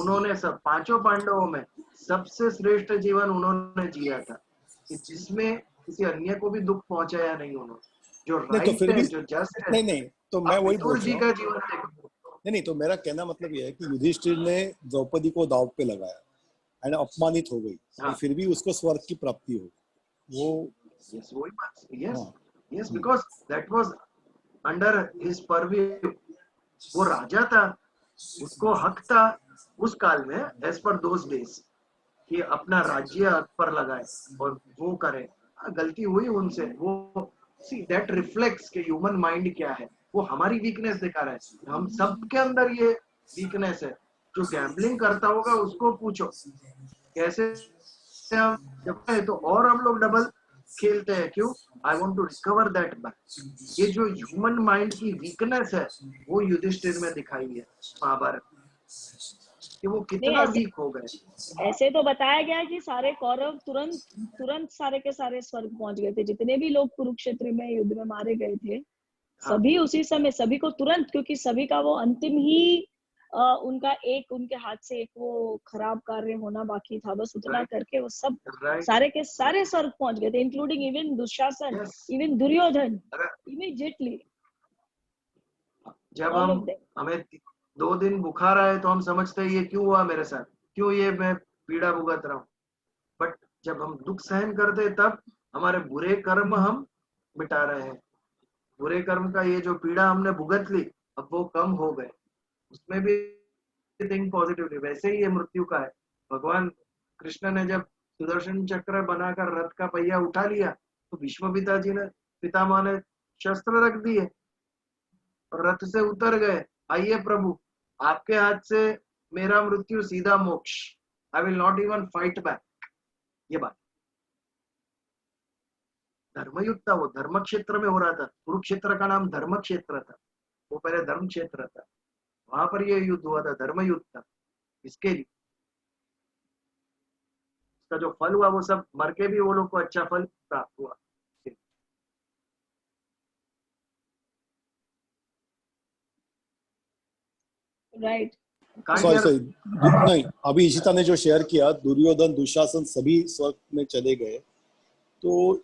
उन्होंने सब पांचों पांडवों में सबसे श्रेष्ठ जीवन उन्होंने जिया था, जिसमें किसी अन्य को भी दुख पहुंचाया नहीं उन्होंने। जो राइट है, जो जस्ट है। नहीं तो मैं वही बोल जी का जीवन देखो। नहीं तो मेरा कहना मतलब ये है कि युधिष्ठिर ने द्रौपदी को दांव पे लगाया एंड अपमानित हो गई, तो फिर भी उसको स्वर्ग की प्राप्ति हो वो। यस, वही बात। Yes, because that was under his purview. वो राजा था, उसको हक था उस काल में, एज पर दोज डेज, कि अपना राज्य हक पर लगाए और वो करे। गलती हुई उनसे। वो सी दैट रिफ्लेक्ट्स के ह्यूमन माइंड क्या है, वो हमारी वीकनेस दिखा रहा है। हम सबके अंदर ये वीकनेस है। जो गैम्बलिंग करता होगा उसको पूछो कैसे हम जब है, तो और हम लोग डबल खेलते हैं। क्यों? I want to recover that back. ये जो ह्यूमन माइंड की वीकनेस है वो युधिष्ठिर में दिखाई है महाभारत, कि वो कितना ऐसे- वीक हो गए। ऐसे तो बताया गया है कि सारे कौरव तुरंत तुरंत सारे के सारे स्वर्ग पहुंच गए थे, जितने भी लोग कुरुक्षेत्र में युद्ध में मारे गए थे सभी उसी समय, सभी को तुरंत, क्योंकि सभी का वो अंतिम ही उनका एक उनके हाथ से एक वो खराब कार्य होना बाकी था, बस उतना Right. करके वो सब राइट। सारे के सारे स्वर्ग पहुंच गए थे, including even Dushasan, Yes. Even Duryodhan, अरे इमीडिएटली जब ऑल हम ऑफ देम। हमें 2 दिन बुखार आए तो हम समझते हैं ये क्यों हुआ मेरे साथ, क्यों ये मैं पीड़ा भुगत रहा हूँ। बट जब हम दुख सहन करते हैं तब हमारे बुरे कर्म हम मिटा रहे हैं। बुरे कर्म का ये जो पीड़ा हमने भुगत ली अब वो कम हो गए, उसमें भी थिंक पॉजिटिवली। वैसे ही ये मृत्यु का है। भगवान कृष्ण ने जब सुदर्शन चक्र बनाकर रथ का पहिया उठा लिया तो भीष्म पितामह ने शस्त्र रख दिए और रथ से उतर गए। आइए प्रभु, आपके हाथ से मेरा मृत्यु सीधा मोक्ष, I will not even fight back. ये बात धर्मयुद्ध था, वो धर्म क्षेत्र में हो रहा था। कुरुक्षेत्र का नाम धर्म क्षेत्र था, वो पहले धर्म क्षेत्र था, वहां पर ये युद्ध हुआ था, धर्म युद्ध था। इसके लिए इसका जो फल हुआ वो सब मर के भी वो लोग को अच्छा फल प्राप्त हुआ। राइट। सॉरी नहीं, अभी इशिता ने जो शेयर किया दुर्योधन दुशासन सभी स्वर्ग में चले गए, तो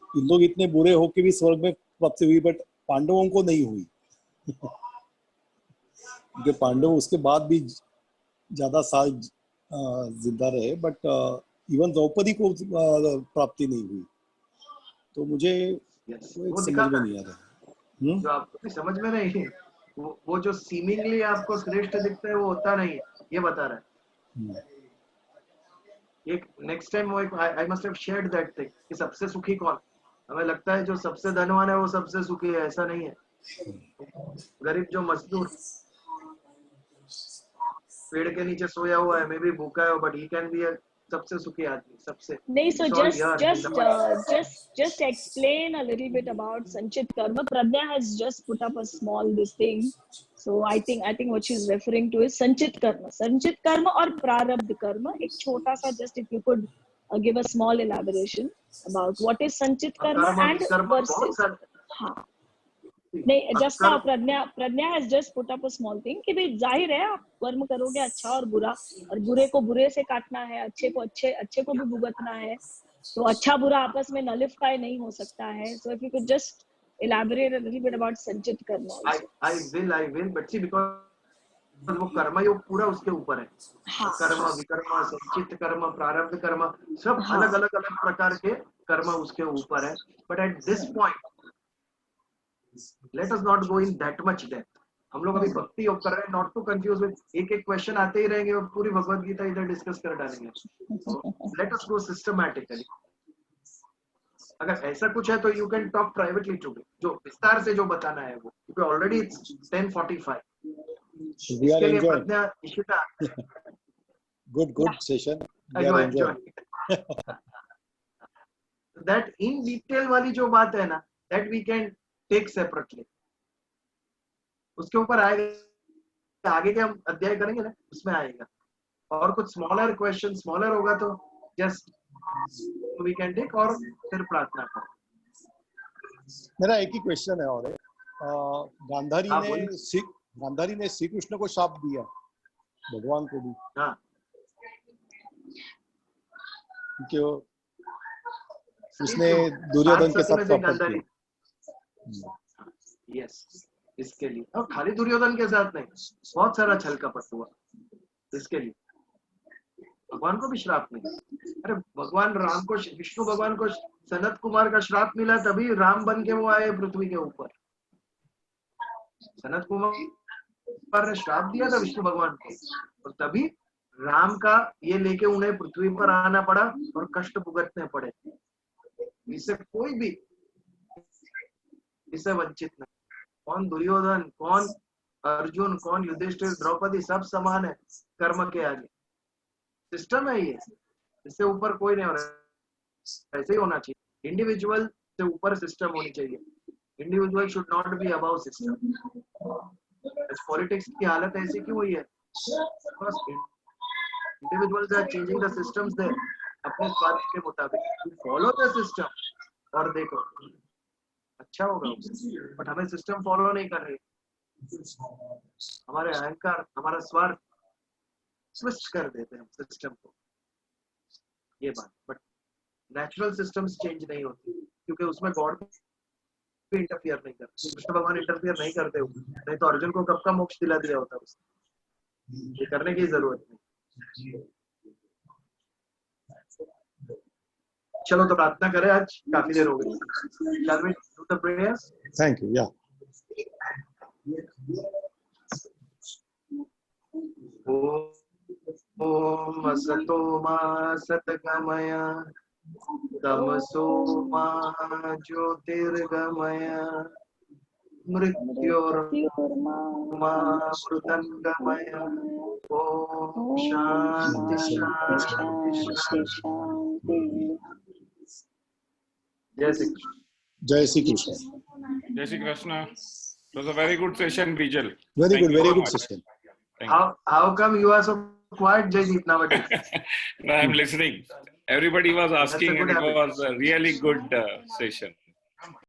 इन लोग इतने बुरे हो के भी स्वर्ग में प्राप्ति हुई, बट पांडवों को नहीं हुई। क्योंकि पांडव उसके बाद भी ज्यादा साल जिंदा रहे, बट इवन द्रौपदी को प्राप्ति नहीं हुई। तो मुझे वो समझ में नहीं आ रहा। जो आपको भी समझ में नहीं है, वो जो सीमिंगली आपको श्रेष्ठ दिखता है वो होता नहीं है, ये बता रहा है। एक नेक्स्ट टाइम वो एक I must have shared that thing कि सबसे सुखी कौन। हमें लगता है जो सबसे धनवान है वो सबसे सुखी है, ऐसा नहीं है। गरीब जो मजदूर पेड़ के नीचे सोया हुआ है, मे भी भूखा है, बट ही कैन बी सबसे सुखी आदमी, सबसे। नहीं, so just explain a little bit about Sanchit Karma. Pradnya has just put up a small this thing, so I think what she's referring to is Sanchit Karma और प्रारब्ध कर्म। एक छोटा सा, just if you could give a small elaboration about what is Sanchit Karma and versus। हाँ नहीं, just now Pragya has just put up a small thing कि भाई जाहिर है आप कर्म करोगे अच्छा और बुरा, और बुरे को बुरे से काटना है, अच्छे को अच्छे को भी भुगतना है, तो अच्छा बुरा आपस में नलिफाई नहीं हो सकता है। So if you could just elaborate a little bit about संचित कर्म also. I will but see because वो कर्म योग पूरा उसके ऊपर है। हाँ, कर्म विकर्म संचित कर्म प्रारब्ध कर्म सब हाँ, अलग प्रकार के कर्म उसके ऊपर है। But at this point let us not go in that much depth. हम लोग अभी भक्ति योग कर रहे हैं, not to confuse with एक क्वेश्चन आते ही रहेंगे और पूरी भगवत गीता इधर डिस्कस कर डालेंगे। So, let us go systematically. अगर ऐसा कुछ है तो you can talk privately to me, जो विस्तार से जो बताना है वो, क्योंकि ऑलरेडी इट्स 10:45। इसके लिए Pragya Ishita good session that in detail वाली जो बात है ना, that we can take separately. उसके ऊपर आएगा, आगे के हम अध्याय करेंगे ना उसमें आएगा। और कुछ स्मॉलर क्वेश्चन स्मॉलर होगा तो जस्ट वी कैन टेक और फिर प्रार्थना करें। मेरा एक ही क्वेश्चन है और गांधारी ने श्री कृष्ण को शाप दिया, भगवान को भी। हाँ, क्यों उसने दुर्योधन के साथ कपट किया। यस, इसके लिए। और खाली दुर्योधन के साथ नहीं, बहुत सारा छल कपट हुआ इसके लिए। भगवान को भी श्राप मिला। अरे भगवान राम को, विष्णु भगवान को सनत कुमार का श्राप मिला, तभी राम बन के वो आए पृथ्वी के ऊपर। सनत कुमार ने श्राप दिया था विष्णु भगवान को, और तभी राम का ये लेके उन्हें पृथ्वी पर आना पड़ा और कष्ट भुगतने पड़े। इससे कोई भी इससे वंचित नहीं। कौन दुर्योधन, कौन अर्जुन, कौन युधिष्ठिर, द्रौपदी, सब समान है कर्म के आगे। सिस्टम है ये, इससे ऊपर कोई नहीं हो रहा है। ऐसे ही होना चाहिए। इंडिविजुअल से ऊपर सिस्टम होनी चाहिए. Individual should not be above system. Politics की हालत ऐसी क्यों हुई है? Individuals are changing the systems there अपने स्वार्थ के मुताबिक. फॉलो द सिस्टम और देखो अच्छा होगा उससे. बट हमें सिस्टम फॉलो नहीं कर रही. हमारे अहंकार, हमारा स्वार्थ स्विच कर देते हैं सिस्टम को. ये बात. बट नेचुरल सिस्टम्स चेंज नहीं होती क्योंकि उसमें गॉड भी इंटरफियर नहीं करते. कृष्ण भगवान इंटरफियर नहीं करते होते, नहीं तो अर्जुन को कब का मोक्ष दिला दिया होता उसने. ये करने की जरूरत नहीं. चलो तो प्रार्थना करें. आज काफी देर हो गई. Shall we do the prayers? Thank you. Yeah. ओम असतो मा सतगमय तमसो मा ज्योतिर्गमय मृत्योर्मा मृतंगमय. ओम शांति शांति शांति. जय Shri Krishna. Jai Shri Krishna. Jai Shri Krishna. It was a very good session, Bijal. Very Thank good, you very so good much. session. Thank you. How come you are so quiet, Jaydeep, nowadays? No, I'm listening. Everybody was asking, good and it habit. was a really good session.